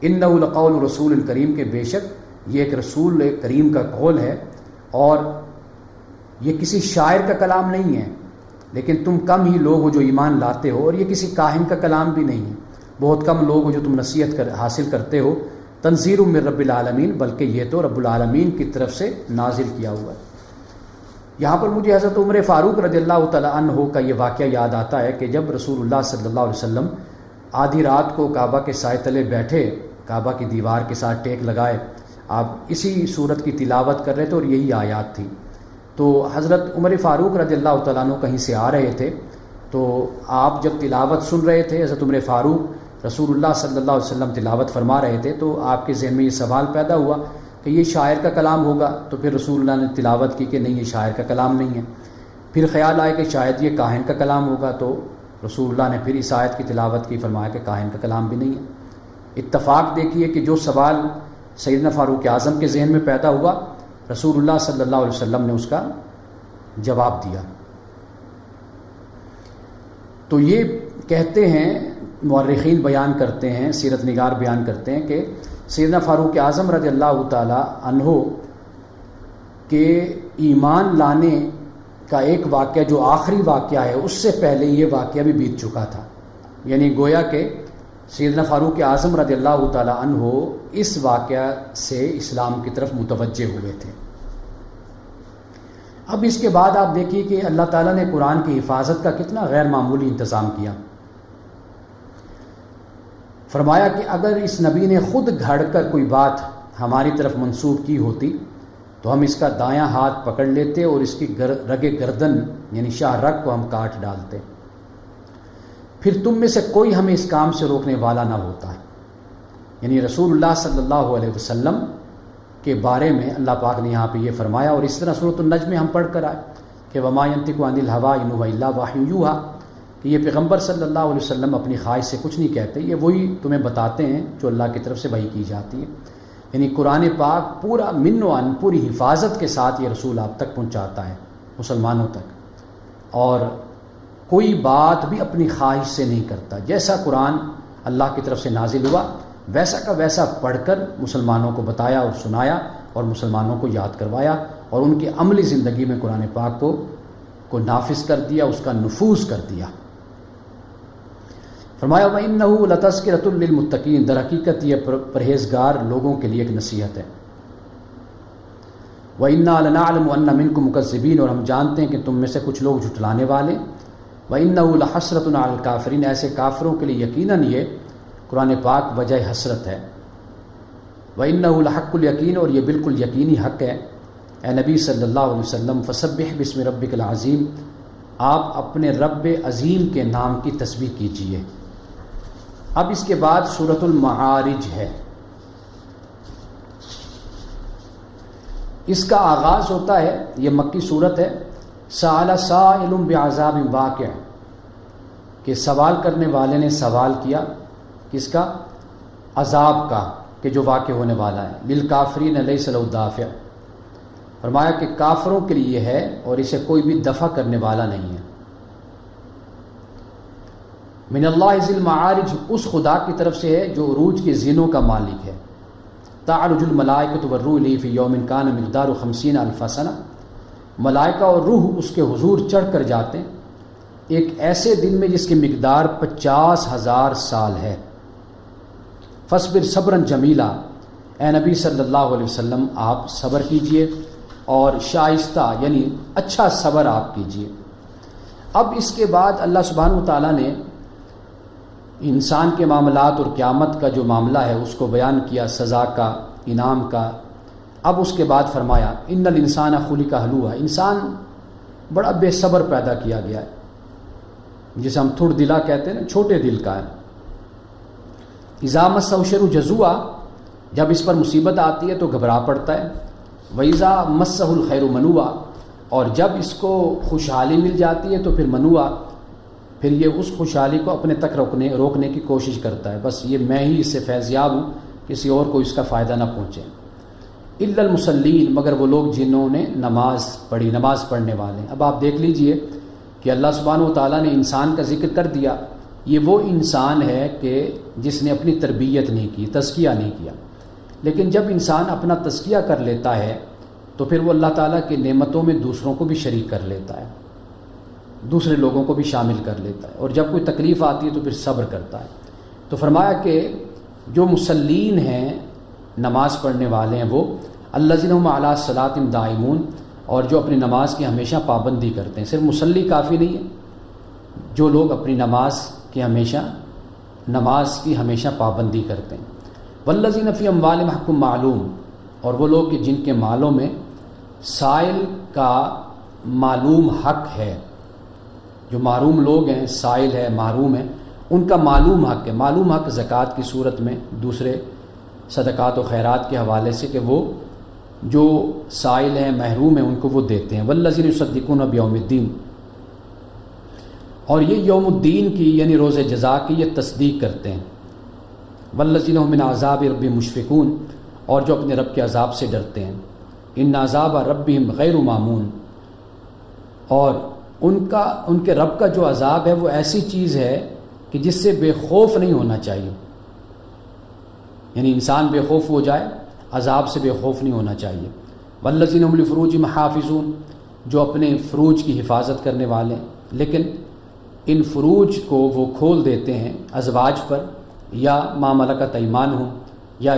Speaker 1: انہ لقول رسول کریم، کے بے شک یہ ایک رسول کریم کا قول ہے، اور یہ کسی شاعر کا کلام نہیں ہے، لیکن تم کم ہی لوگ ہو جو ایمان لاتے ہو، اور یہ کسی کاہن کا کلام بھی نہیں ہے، بہت کم لوگ ہو جو تم نصیحت حاصل کرتے ہو، تنزیل من رب العالمین، بلکہ یہ تو رب العالمین کی طرف سے نازل کیا ہوا ہے۔ یہاں پر مجھے حضرت عمر فاروق رضی اللہ تعالیٰ عنہ کا یہ واقعہ یاد آتا ہے کہ جب رسول اللہ صلی اللہ علیہ وسلم آدھی رات کو کعبہ کے سائے تلے بیٹھے، کعبہ کی دیوار کے ساتھ ٹیک لگائے، آپ اسی صورت کی تلاوت کر رہے تھے اور یہی آیات تھی، تو حضرت عمر فاروق رضی اللہ تعالیٰ عنہ کہیں سے آ رہے تھے، تو آپ جب تلاوت سن رہے تھے، حضرت عمر فاروق رسول اللہ صلی اللہ علیہ وسلم تلاوت فرما رہے تھے، تو آپ کے ذہن میں یہ سوال پیدا ہوا کہ یہ شاعر کا کلام ہوگا، تو پھر رسول اللہ نے تلاوت کی کہ نہیں، یہ شاعر کا کلام نہیں ہے۔ پھر خیال آیا کہ شاید یہ کاہن کا کلام ہوگا، تو رسول اللہ نے پھر اس آیت کی تلاوت کی، فرمایا کہ کاہن کا کلام بھی نہیں ہے۔ اتفاق دیکھیے کہ جو سوال سیدنا فاروق اعظم کے ذہن میں پیدا ہوا، رسول اللہ صلی اللہ علیہ وسلم نے اس کا جواب دیا۔ تو یہ کہتے ہیں، مورخین بیان کرتے ہیں، سیرت نگار بیان کرتے ہیں کہ سیدنا فاروق اعظم رضی اللہ تعالی عنہ کے ایمان لانے کا ایک واقعہ جو آخری واقعہ ہے، اس سے پہلے یہ واقعہ بھی بیت چکا تھا، یعنی گویا کہ سیدنا فاروق اعظم رضی اللہ تعالی عنہ اس واقعہ سے اسلام کی طرف متوجہ ہوئے تھے۔ اب اس کے بعد آپ دیکھیے کہ اللہ تعالیٰ نے قرآن کی حفاظت کا کتنا غیر معمولی انتظام کیا۔ فرمایا کہ اگر اس نبی نے خود گھڑ کر کوئی بات ہماری طرف منسوب کی ہوتی تو ہم اس کا دایاں ہاتھ پکڑ لیتے اور اس کی رگ گردن یعنی شاہ رگ کو ہم کاٹ ڈالتے، پھر تم میں سے کوئی ہمیں اس کام سے روکنے والا نہ ہوتا ہے۔ یعنی رسول اللہ صلی اللہ علیہ وسلم کے بارے میں اللہ پاک نے یہاں پہ یہ فرمایا، اور اس طرح سورۃ النجم میں ہم پڑھ کر آئے کہ وما ينطق عن الهوى ان هو الا وحی یوحی، کہ یہ پیغمبر صلی اللہ علیہ وسلم اپنی خواہش سے کچھ نہیں کہتے، یہ وہی تمہیں بتاتے ہیں جو اللہ کی طرف سے وحی کی جاتی ہے۔ یعنی قرآن پاک پورا من و عن پوری حفاظت کے ساتھ یہ رسول آپ تک پہنچاتا ہے، مسلمانوں تک، اور کوئی بات بھی اپنی خواہش سے نہیں کرتا۔ جیسا قرآن اللہ کی طرف سے نازل ہوا ویسا کا ویسا پڑھ کر مسلمانوں کو بتایا اور سنایا اور مسلمانوں کو یاد کروایا، اور ان کی عملی زندگی میں قرآن پاک کو نافذ کر دیا، اس کا نفوذ کر دیا۔ فرمایا وَإِنَّهُ لَتَذْكِرَةٌ لِّلْمُتَّقِينَ، در حقیقت یہ پرہیزگار لوگوں کے لیے ایک نصیحت ہے۔ وَإِنَّا لَنَعْلَمُ أَنَّ مِنكُم مُكَذِّبِينَ، اور ہم جانتے ہیں کہ تم میں سے کچھ لوگ جھٹلانے والے۔ وَإِنَّهُ لَحَسْرَةٌ عَلَى الْكَافِرِينَ، ایسے کافروں کے لیے یقیناً یہ قرآن پاک وجہ حسرت ہے۔ وَإِنَّهُ لَحَقُّ الْيَقِينِ، اور یہ بالکل یقینی حق ہے۔ اے نبی صلی اللہ علیہ وسلم فَسَبِّحْ بِاسْمِ رَبِّكَ الْعَظِيمِ، آپ اپنے رب عظیم کے نام کی تسبیح کیجیے۔ اب اس کے بعد سورۃ المعارج ہے۔ اس کا آغاز ہوتا ہے، یہ مکی صورت ہے، سأل سائل بعذاب واقع، کہ سوال کرنے والے نے سوال کیا کس کا؟ عذاب کا، کہ جو واقع ہونے والا ہے۔ للکافرین لیس لہ دافع، فرمایا کہ کافروں کے لیے ہے اور اسے کوئی بھی دفع کرنے والا نہیں ہے۔ من اللہ ذی المعارج، اس خدا کی طرف سے ہے جو عروج کے زینوں کا مالک ہے۔ تعرج الملائکۃ والروح الیہ فی یوم کان مقدارہ 50,000 سنہ، ملائکہ اور روح اس کے حضور چڑھ کر جاتے ہیں ایک ایسے دن میں جس کی مقدار 50,000 سال ہے۔ فاصبر صبرا جمیلا، اے نبی صلی اللہ علیہ وسلم آپ صبر کیجئے اور شائستہ یعنی اچھا صبر آپ کیجئے۔ اب اس کے بعد اللہ سبحانہ وتعالیٰ نے انسان کے معاملات اور قیامت کا جو معاملہ ہے اس کو بیان کیا، سزا کا، انعام کا۔ اب اس کے بعد فرمایا ان الانسان خلق ہلوعا، انسان بڑا بے صبر پیدا کیا گیا ہے، جسے ہم تھوڑ دلا کہتے ہیں نا، چھوٹے دل کا ہے۔ اذا مسہ الشر جزوعا، جب اس پر مصیبت آتی ہے تو گھبرا پڑتا ہے۔ واذا مسہ الخیر منوعا، اور جب اس کو خوشحالی مل جاتی ہے تو پھر منوعا، پھر یہ اس خوشحالی کو اپنے تک روکنے کی کوشش کرتا ہے، بس یہ میں ہی اس سے فیضیاب ہوں، کسی اور کو اس کا فائدہ نہ پہنچے۔ الا المصلین، مگر وہ لوگ جنہوں نے نماز پڑھی، نماز پڑھنے والے۔ اب آپ دیکھ لیجئے کہ اللہ سبحانہ وتعالیٰ نے انسان کا ذکر کر دیا، یہ وہ انسان ہے کہ جس نے اپنی تربیت نہیں کی، تزکیہ نہیں کیا، لیکن جب انسان اپنا تزکیہ کر لیتا ہے تو پھر وہ اللہ تعالیٰ کی نعمتوں میں دوسروں کو بھی شریک کر لیتا ہے، دوسرے لوگوں کو بھی شامل کر لیتا ہے، اور جب کوئی تکلیف آتی ہے تو پھر صبر کرتا ہے۔ تو فرمایا کہ جو مصلین ہیں، نماز پڑھنے والے ہیں، وہ الذین هم علی صلاتہم دائمون، اور جو اپنی نماز کی ہمیشہ پابندی کرتے ہیں۔ صرف مصلی کافی نہیں ہے، جو لوگ اپنی نماز کی ہمیشہ پابندی کرتے ہیں۔ والذین فی اموالہم حق معلوم، اور وہ لوگ کہ جن کے مالوں میں سائل کا معلوم حق ہے، جو محروم لوگ ہیں، سائل ہے، محروم ہے، ان کا معلوم حق ہے۔ معلوم حق زکوٰۃ کی صورت میں، دوسرے صدقات و خیرات کے حوالے سے، کہ وہ جو سائل ہیں، محروم ہیں، ان کو وہ دیتے ہیں۔ والذین یصدقون بیوم الدین، اور یہ یوم الدین کی یعنی روز جزا کی یہ تصدیق کرتے ہیں۔ والذین هم من عذاب ربہم مشفقون، اور جو اپنے رب کے عذاب سے ڈرتے ہیں۔ ان عذاب ربہم غیر مامون، اور ان کے رب کا جو عذاب ہے وہ ایسی چیز ہے کہ جس سے بے خوف نہیں ہونا چاہیے، یعنی انسان بے خوف ہو جائے، عذاب سے بے خوف نہیں ہونا چاہیے۔ والذین هم لفروجہم حافظون، جو اپنے فروج کی حفاظت کرنے والے ہیں، لیکن ان فروج کو وہ کھول دیتے ہیں ازواج پر، یا ما ملکت ایمانہم، یا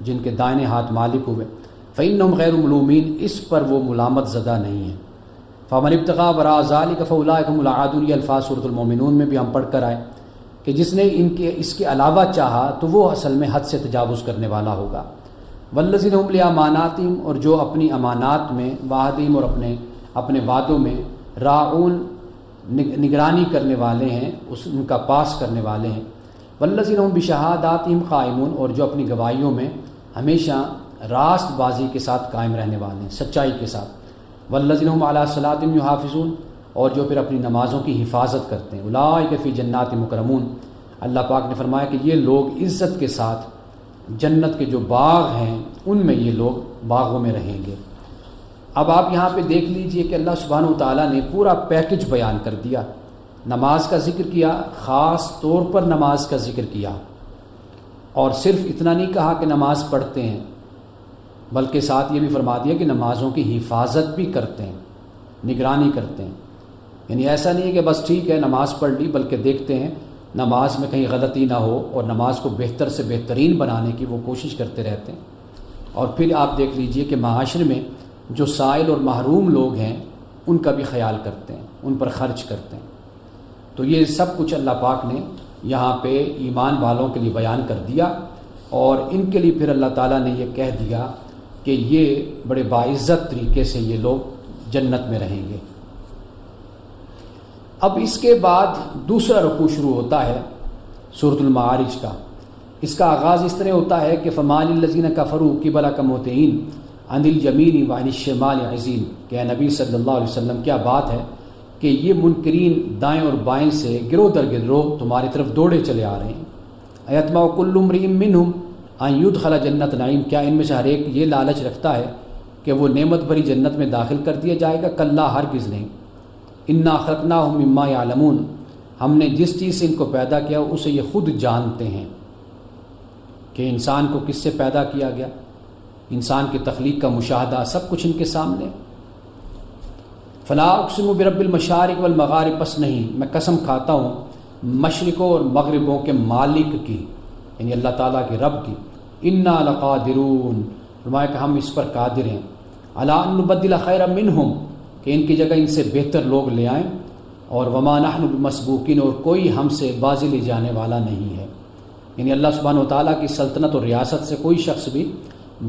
Speaker 1: جن کے دائیں ہاتھ مالک ہوئے۔ فإنہم غیر ملومین، اس پر وہ ملامت زدہ نہیں ہیں۔ فمن ابتغى وراء ذلك فاولئک هم العادون، یہ الفاظ سورۃ المومنون میں بھی ہم پڑھ کر آئے کہ جس نے اس کے علاوہ چاہا تو وہ اصل میں حد سے تجاوز کرنے والا ہوگا۔ والذین هم لاماناتہم، اور جو اپنی امانات میں، وعدہم، اور اپنے وعدوں میں، راعون نگرانی کرنے والے ہیں، ان کا پاس کرنے والے ہیں، والذین هم بشہاداتہم قائمون، اور جو اپنی گواہیوں میں ہمیشہ راست بازی کے ساتھ قائم رہنے والے ہیں، سچائی کے ساتھ، والذین هم علی صلاتہم یحافظون، اور جو پھر اپنی نمازوں کی حفاظت کرتے ہیں، اولئک فی جنات مکرمون، اللہ پاک نے فرمایا کہ یہ لوگ عزت کے ساتھ جنت کے جو باغ ہیں ان میں یہ لوگ باغوں میں رہیں گے۔ اب آپ یہاں پہ دیکھ لیجئے کہ اللہ سبحانہ وتعالیٰ نے پورا پیکج بیان کر دیا، نماز کا ذکر کیا، خاص طور پر نماز کا ذکر کیا، اور صرف اتنا نہیں کہا کہ نماز پڑھتے ہیں، بلکہ ساتھ یہ بھی فرما دیا کہ نمازوں کی حفاظت بھی کرتے ہیں، نگرانی کرتے ہیں۔ یعنی ایسا نہیں ہے کہ بس ٹھیک ہے نماز پڑھ لی، بلکہ دیکھتے ہیں نماز میں کہیں غلطی نہ ہو، اور نماز کو بہتر سے بہترین بنانے کی وہ کوشش کرتے رہتے ہیں۔ اور پھر آپ دیکھ لیجئے کہ معاشرے میں جو سائل اور محروم لوگ ہیں ان کا بھی خیال کرتے ہیں، ان پر خرچ کرتے ہیں۔ تو یہ سب کچھ اللہ پاک نے یہاں پہ ایمان والوں کے لیے بیان کر دیا، اور ان کے لیے پھر اللہ تعالیٰ نے یہ کہہ دیا کہ یہ بڑے باعزت طریقے سے یہ لوگ جنت میں رہیں گے۔ اب اس کے بعد دوسرا رکوع شروع ہوتا ہے سورۃ المعارج کا۔ اس کا آغاز اس طرح ہوتا ہے کہ فَمَالِ الَّذِينَ كَفَرُوا قِبَلَكَ مُهْطِعِينَ عَنِ الْيَمِينِ وَعَنِ الشِّمَالِ عِزِينَ، کہ اے نبی صلی اللہ علیہ وسلم کیا بات ہے کہ یہ منکرین دائیں اور بائیں سے گروہ در گروہ تمہاری طرف دوڑے چلے آ رہے ہیں۔ أَيَطْمَعُ كُلُّ امْرِئٍ مِّنْهُمْ أَن يُدْخَلَ جَنَّةَ نَعِيمٍ، کیا ان میں سے ہر ایک یہ لالچ رکھتا ہے کہ وہ نعمت بھری جنت میں داخل کر دیا جائے گا؟ کلا، ہرگز نہیں۔ انا خلقناہم مما یعلمون، ہم نے جس چیز سے ان کو پیدا کیا اسے یہ خود جانتے ہیں کہ انسان کو کس سے پیدا کیا گیا، انسان کی تخلیق کا مشاہدہ سب کچھ ان کے سامنے۔ فلا اقسم برب المشارق والمغارب، پس نہیں میں قسم کھاتا ہوں مشرقوں اور مغربوں کے مالک کی، یعنی اللہ تعالیٰ کے رب کی۔ انا لقادرون، فرمایا کہ ہم اس پر قادر ہیں، علی ان نبدل خیرا منہم، کہ ان کی جگہ ان سے بہتر لوگ لے آئیں، اور وما نحن بمسبوقین، اور کوئی ہم سے بازی لے جانے والا نہیں ہے۔ یعنی اللہ سبحانہ وتعالیٰ کی سلطنت اور ریاست سے کوئی شخص بھی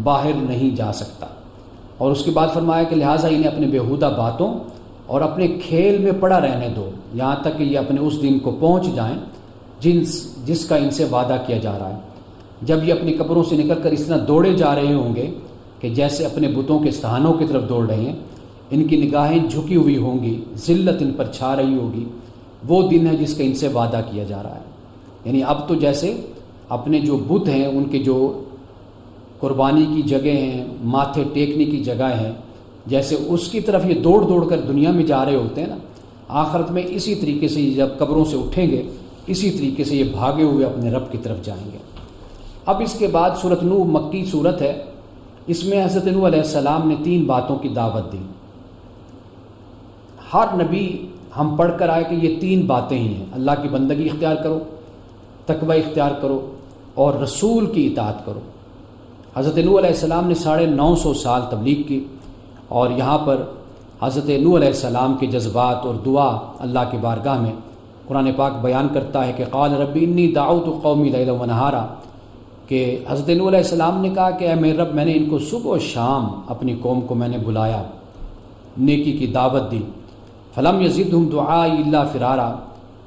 Speaker 1: باہر نہیں جا سکتا۔ اور اس کے بعد فرمایا کہ لہٰذا انہیں اپنے بیہودہ باتوں اور اپنے کھیل میں پڑا رہنے دو، یہاں تک کہ یہ اپنے اس دن کو پہنچ جائیں جس کا ان سے وعدہ کیا جا رہا ہے، جب یہ اپنی قبروں سے نکل کر اس طرح دوڑے جا رہے ہوں گے کہ جیسے اپنے بتوں کے استحانوں کی طرف دوڑ رہے ہیں، ان کی نگاہیں جھکی ہوئی ہوں گی، ذلت ان پر چھا رہی ہوگی۔ وہ دن ہے جس کا ان سے وعدہ کیا جا رہا ہے۔ یعنی اب تو جیسے اپنے جو بت ہیں، ان کے جو قربانی کی جگہ ہیں، ماتھے ٹیکنے کی جگہ ہیں، جیسے اس کی طرف یہ دوڑ دوڑ کر دنیا میں جا رہے ہوتے ہیں نا، آخرت میں اسی طریقے سے جب قبروں سے اٹھیں گے، اسی طریقے سے یہ بھاگے ہوئے اپنے رب کی طرف جائیں گے۔ اب اس کے بعد سورۃ نوح مکی سورت ہے، اس میں حضرت نوح علیہ السلام نے 3 باتوں کی دعوت دی۔ ہر نبی ہم پڑھ کر آئے کہ یہ 3 باتیں ہی ہیں، اللہ کی بندگی اختیار کرو، تقوی اختیار کرو، اور رسول کی اطاعت کرو۔ حضرت نوح علیہ السلام نے 950 سال تبلیغ کی، اور یہاں پر حضرت نوح علیہ السلام کے جذبات اور دعا اللہ کی بارگاہ میں قرآن پاک بیان کرتا ہے کہ قال رب انی دعوت قومی لیلا و نہارا، کہ حضرت نوح علیہ السلام نے کہا کہ اے میرے رب، میں نے ان کو صبح و شام اپنی قوم کو میں نے بلایا، نیکی کی دعوت دی۔ فلم یزدہم دعائی الا فرارا،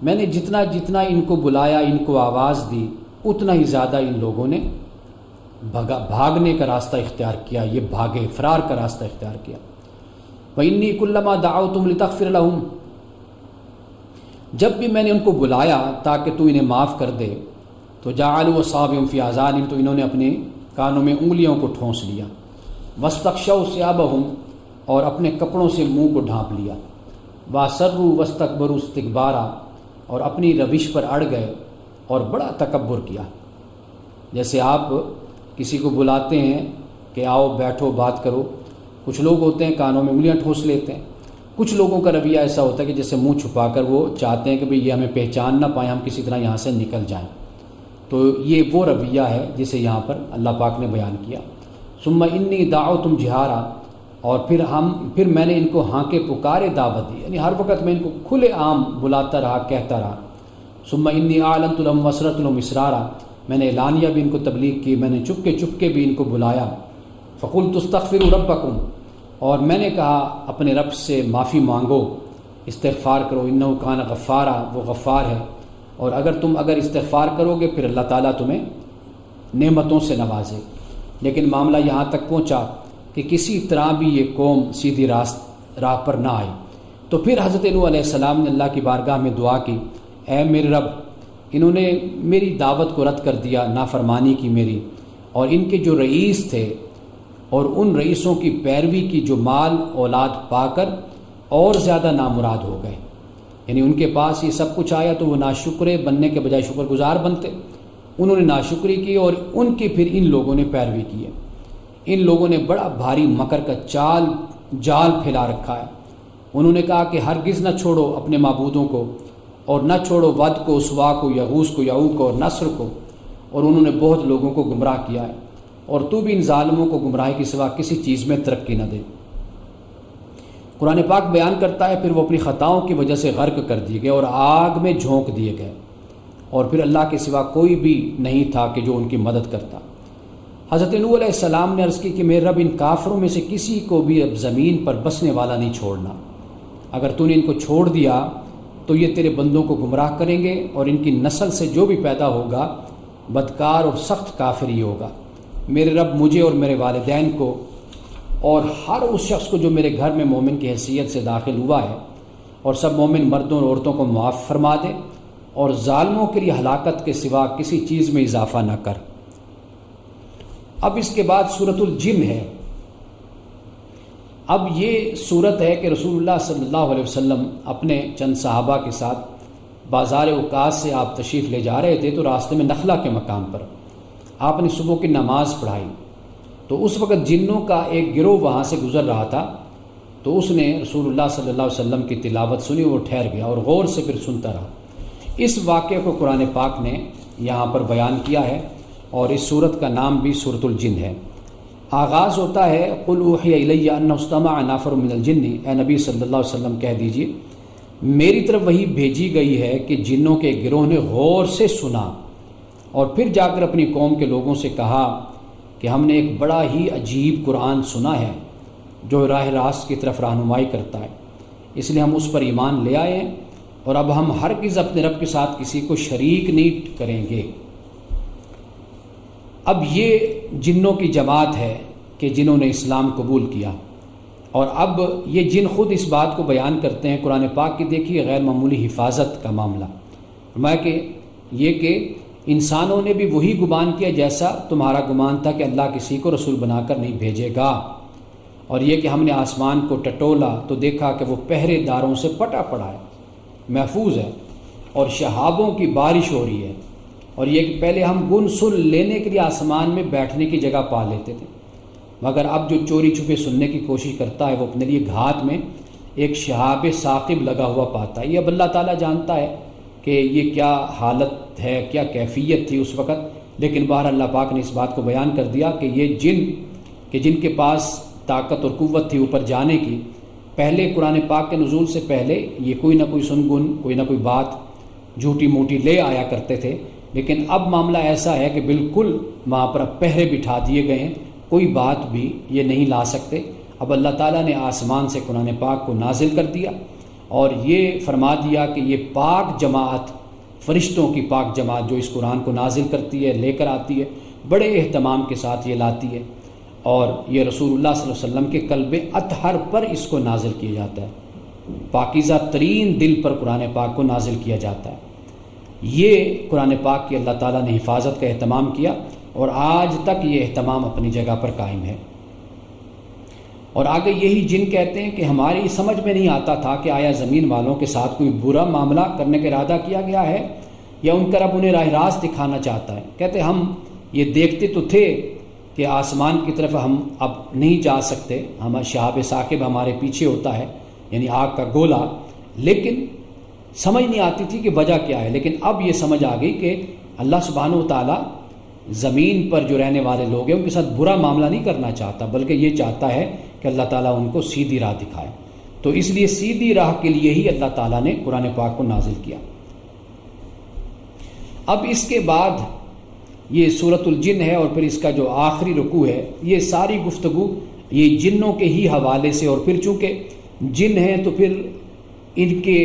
Speaker 1: میں نے جتنا جتنا ان کو بلایا، ان کو آواز دی، اتنا ہی زیادہ ان لوگوں نے بھاگنے کا راستہ اختیار کیا، یہ بھاگے، فرار کا راستہ اختیار کیا۔ وَإِنِّي كُلَّمَا دَعَوْتُهُمْ لِتَغْفِرَ لَهُمْ، جب بھی میں نے ان کو بلایا تاکہ تو انہیں معاف کر دے، تو جعلوا اصابعهم فی آذانہم، تو انہوں نے اپنے کانوں میں انگلیوں کو ٹھونس لیا، واستغشوا ثیابہم، اور اپنے کپڑوں سے منہ کو ڈھانپ لیا، واسروا واستکبروا استکبارا، اور اپنی روش پر اڑ گئے اور بڑا تکبر کیا۔ جیسے آپ کسی کو بلاتے ہیں کہ آؤ بیٹھو بات کرو، کچھ لوگ ہوتے ہیں کانوں میں انگلیاں ٹھونس لیتے ہیں، کچھ لوگوں کا رویہ ایسا ہوتا ہے کہ جیسے منہ چھپا کر وہ چاہتے ہیں کہ بھئی یہ ہمیں پہچان نہ پائیں، ہم کسی طرح یہاں سے نکل جائیں۔ تو یہ وہ رویہ ہے جسے یہاں پر اللہ پاک نے بیان کیا۔ ثم انی دعوتہم جہارا، اور پھر میں نے ان کو ہانکے پکارے دعوت دی، یعنی ہر وقت میں ان کو کھلے عام بلاتا رہا، کہتا رہا۔ ثم انی اعلنت لهم واسررت لهم اسرارا، میں نے اعلانیہ بھی ان کو تبلیغ کی، میں نے چپ کے بھی ان کو بلایا۔ فقلت استغفروا ربکم، اور میں نے کہا اپنے رب سے معافی مانگو، استغفار کرو، انہ کان غفارا، وہ غفار ہے، اور اگر استغفار کرو گے پھر اللہ تعالیٰ تمہیں نعمتوں سے نوازے۔ لیکن معاملہ یہاں تک پہنچا کہ کسی طرح بھی یہ قوم سیدھی راہ پر نہ آئی۔ تو پھر حضرت نوح علیہ السلام نے اللہ کی بارگاہ میں دعا کی، اے میرے رب، انہوں نے میری دعوت کو رد کر دیا، نافرمانی کی میری، اور ان کے جو رئیس تھے اور ان رئیسوں کی پیروی کی جو مال اولاد پا کر اور زیادہ نامراد ہو گئے، یعنی ان کے پاس یہ سب کچھ آیا تو وہ ناشکرے بننے کے بجائے شکر گزار بنتے، انہوں نے ناشکری کی اور ان کی پھر ان لوگوں نے پیروی کی ہے۔ ان لوگوں نے بڑا بھاری مکر کا جال پھیلا رکھا ہے۔ انہوں نے کہا کہ ہرگز نہ چھوڑو اپنے معبودوں کو، اور نہ چھوڑو ود کو، سوا کو، یغوث کو، یعوق کو اور نصر کو، اور انہوں نے بہت لوگوں کو گمراہ کیا ہے، اور تو بھی ان ظالموں کو گمراہی کے سوا کسی چیز میں ترقی نہ دے۔ قرآن پاک بیان کرتا ہے پھر وہ اپنی خطاؤں کی وجہ سے غرق کر دیے گئے اور آگ میں جھونک دیے گئے، اور پھر اللہ کے سوا کوئی بھی نہیں تھا کہ جو ان کی مدد کرتا۔ حضرت نوح علیہ السلام نے عرض کی کہ میرے رب، ان کافروں میں سے کسی کو بھی اب زمین پر بسنے والا نہیں چھوڑنا، اگر تو نے ان کو چھوڑ دیا تو یہ تیرے بندوں کو گمراہ کریں گے، اور ان کی نسل سے جو بھی پیدا ہوگا بدکار اور سخت کافر ہی ہوگا۔ میرے رب، مجھے اور میرے والدین کو اور ہر اس شخص کو جو میرے گھر میں مومن کی حیثیت سے داخل ہوا ہے، اور سب مومن مردوں اور عورتوں کو معاف فرما دے، اور ظالموں کے لیے ہلاکت کے سوا کسی چیز میں اضافہ نہ کر۔ اب اس کے بعد سورۃ الجن ہے۔ اب یہ صورت ہے کہ رسول اللہ صلی اللہ علیہ وسلم اپنے چند صحابہ کے ساتھ بازار اوقاس سے آپ تشریف لے جا رہے تھے، تو راستے میں نخلا کے مقام پر آپ نے صبح کی نماز پڑھائی، تو اس وقت جنوں کا ایک گروہ وہاں سے گزر رہا تھا، تو اس نے رسول اللہ صلی اللہ علیہ وسلم کی تلاوت سنی، وہ ٹھہر گیا اور غور سے پھر سنتا رہا۔ اس واقعے کو قرآن پاک نے یہاں پر بیان کیا ہے، اور اس صورت کا نام بھی سورۃ الجن ہے۔ آغاز ہوتا ہے قل اوحی الی انہ استمع نافر من الجن، اے نبی صلی اللہ علیہ وسلم کہہ دیجیے میری طرف وہی بھیجی گئی ہے کہ جنوں کے گروہ نے غور سے سنا، اور پھر جا کر اپنی قوم کے لوگوں سے کہا کہ ہم نے ایک بڑا ہی عجیب قرآن سنا ہے جو راہ راست کی طرف رہنمائی کرتا ہے، اس لیے ہم اس پر ایمان لے آئے ہیں، اور اب ہم ہرگز اپنے رب کے ساتھ کسی کو شریک نہیں کریں گے۔ اب یہ جنوں کی جماعت ہے کہ جنہوں نے اسلام قبول کیا، اور اب یہ جن خود اس بات کو بیان کرتے ہیں۔ قرآن پاک کی دیکھیے غیر معمولی حفاظت کا معاملہ، فرمایا کہ یہ کہ انسانوں نے بھی وہی گمان کیا جیسا تمہارا گمان تھا کہ اللہ کسی کو رسول بنا کر نہیں بھیجے گا، اور یہ کہ ہم نے آسمان کو ٹٹولا تو دیکھا کہ وہ پہرے داروں سے پٹا پڑا ہے، محفوظ ہے، اور شہابوں کی بارش ہو رہی ہے، اور یہ کہ پہلے ہم گن سن لینے کے لیے آسمان میں بیٹھنے کی جگہ پا لیتے تھے، مگر اب جو چوری چھپے سننے کی کوشش کرتا ہے وہ اپنے لیے گھات میں ایک شہاب ثاقب لگا ہوا پاتا ہے۔ یہ اب اللہ تعالیٰ جانتا ہے کہ یہ کیا حالت ہے، کیا کیفیت تھی اس وقت، لیکن باہر اللہ پاک نے اس بات کو بیان کر دیا کہ یہ جن کے پاس طاقت اور قوت تھی اوپر جانے کی، پہلے قرآن پاک کے نزول سے پہلے یہ کوئی نہ کوئی سنگن، کوئی نہ کوئی بات جھوٹی موٹی لے آیا کرتے تھے، لیکن اب معاملہ ایسا ہے کہ بالکل وہاں پر اب پہرے بٹھا دیے گئے ہیں، کوئی بات بھی یہ نہیں لا سکتے۔ اب اللہ تعالیٰ نے آسمان سے قرآن پاک کو نازل کر دیا، اور یہ فرما دیا کہ یہ پاک جماعت، فرشتوں کی پاک جماعت جو اس قرآن کو نازل کرتی ہے، لے کر آتی ہے، بڑے اہتمام کے ساتھ یہ لاتی ہے، اور یہ رسول اللہ صلی اللہ علیہ وسلم کے قلب اطہر پر اس کو نازل کیا جاتا ہے، پاکیزہ ترین دل پر قرآن پاک کو نازل کیا جاتا ہے۔ یہ قرآن پاک کی اللہ تعالیٰ نے حفاظت کا اہتمام کیا، اور آج تک یہ اہتمام اپنی جگہ پر قائم ہے۔ اور آگے یہی جن کہتے ہیں کہ ہماری سمجھ میں نہیں آتا تھا کہ آیا زمین والوں کے ساتھ کوئی برا معاملہ کرنے کا ارادہ کیا گیا ہے، یا ان کا رب انہیں راہ راست دکھانا چاہتا ہے۔ کہتے ہم یہ دیکھتے تو تھے کہ آسمان کی طرف ہم اب نہیں جا سکتے، ہم شہاب ثاقب ہمارے پیچھے ہوتا ہے، یعنی آگ کا گولا، لیکن سمجھ نہیں آتی تھی کہ وجہ کیا ہے۔ لیکن اب یہ سمجھ آ گئی کہ اللہ سبحانہ و تعالیٰ زمین پر جو رہنے والے لوگ ہیں ان کے ساتھ برا معاملہ نہیں کرنا چاہتا، بلکہ یہ چاہتا ہے کہ اللہ تعالیٰ ان کو سیدھی راہ دکھائے، تو اس لیے سیدھی راہ کے لیے ہی اللہ تعالیٰ نے قرآن پاک کو نازل کیا۔ اب اس کے بعد یہ سورۃ الجن ہے، اور پھر اس کا جو آخری رکوع ہے یہ ساری گفتگو یہ جنوں کے ہی حوالے سے، اور پھر چونکہ جن ہیں تو پھر ان کے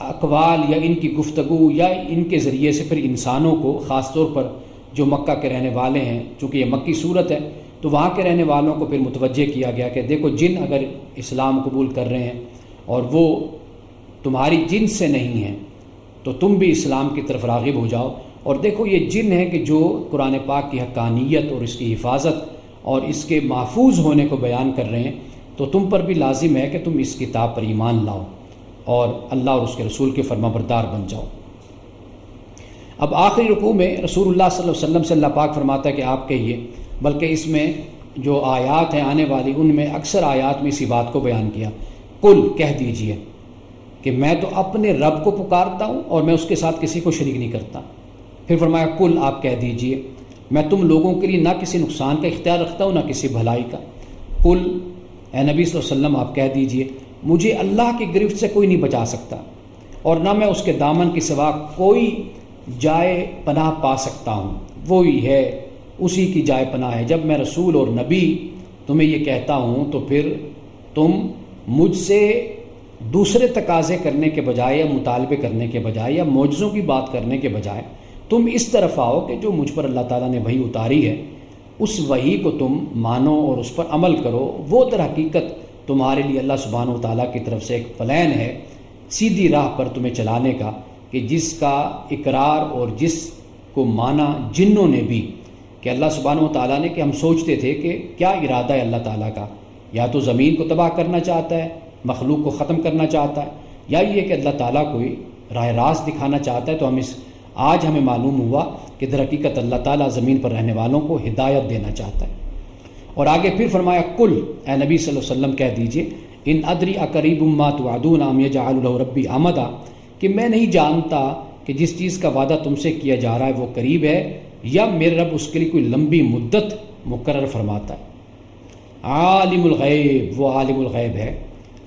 Speaker 1: اقوال یا ان کی گفتگو یا ان کے ذریعے سے پھر انسانوں کو، خاص طور پر جو مکہ کے رہنے والے ہیں، چونکہ یہ مکی صورت ہے تو وہاں کے رہنے والوں کو پھر متوجہ کیا گیا کہ دیکھو جن اگر اسلام قبول کر رہے ہیں اور وہ تمہاری جن سے نہیں ہیں تو تم بھی اسلام کی طرف راغب ہو جاؤ، اور دیکھو یہ جن ہے کہ جو قرآن پاک کی حقانیت اور اس کی حفاظت اور اس کے محفوظ ہونے کو بیان کر رہے ہیں، تو تم پر بھی لازم ہے کہ تم اس کتاب پر ایمان لاؤ اور اللہ اور اس کے رسول کے فرما بردار بن جاؤ۔ اب آخری رکوع میں رسول اللہ صلی اللہ علیہ وسلم سے اللہ پاک فرماتا ہے کہ آپ کہیے، بلکہ اس میں جو آیات ہیں آنے والی ان میں اکثر آیات میں اسی بات کو بیان کیا، قل کہہ دیجئے کہ میں تو اپنے رب کو پکارتا ہوں اور میں اس کے ساتھ کسی کو شریک نہیں کرتا۔ پھر فرمایا قل آپ کہہ دیجئے میں تم لوگوں کے لیے نہ کسی نقصان کا اختیار رکھتا ہوں نہ کسی بھلائی کا۔ قل اے نبی صلی اللہ علیہ وسلم آپ کہہ دیجئے مجھے اللہ کی گرفت سے کوئی نہیں بچا سکتا اور نہ میں اس کے دامن کے سوا کوئی جائے پناہ پا سکتا ہوں، وہی ہے اسی کی جائے پناہ ہے۔ جب میں رسول اور نبی تمہیں یہ کہتا ہوں تو پھر تم مجھ سے دوسرے تقاضے کرنے کے بجائے یا مطالبے کرنے کے بجائے یا معجزوں کی بات کرنے کے بجائے تم اس طرف آؤ کہ جو مجھ پر اللہ تعالیٰ نے وحی اتاری ہے اس وحی کو تم مانو اور اس پر عمل کرو۔ وہ در حقیقت تمہارے لیے اللہ سبحانہ و تعالیٰ کی طرف سے ایک پلان ہے سیدھی راہ پر تمہیں چلانے کا، کہ جس کا اقرار اور جس کو مانا جنوں نے بھی، کہ اللہ سبحانہ و تعالیٰ نے، کہ ہم سوچتے تھے کہ کیا ارادہ ہے اللہ تعالیٰ کا، یا تو زمین کو تباہ کرنا چاہتا ہے، مخلوق کو ختم کرنا چاہتا ہے، یا یہ کہ اللہ تعالیٰ کوئی راہ راست دکھانا چاہتا ہے۔ تو آج ہمیں معلوم ہوا کہ در حقیقت اللہ تعالیٰ زمین پر رہنے والوں کو ہدایت دینا چاہتا ہے۔ اور آگے پھر فرمایا قل اے نبی صلی اللہ علیہ وسلم کہہ دیجئے ان ادری اقریب ما توعدون ام یجعل له ربی امدا، کہ میں نہیں جانتا کہ جس چیز کا وعدہ تم سے کیا جا رہا ہے وہ قریب ہے یا میرے رب اس کے لیے کوئی لمبی مدت مقرر فرماتا ہے۔ عالم الغیب، وہ عالم الغیب ہے،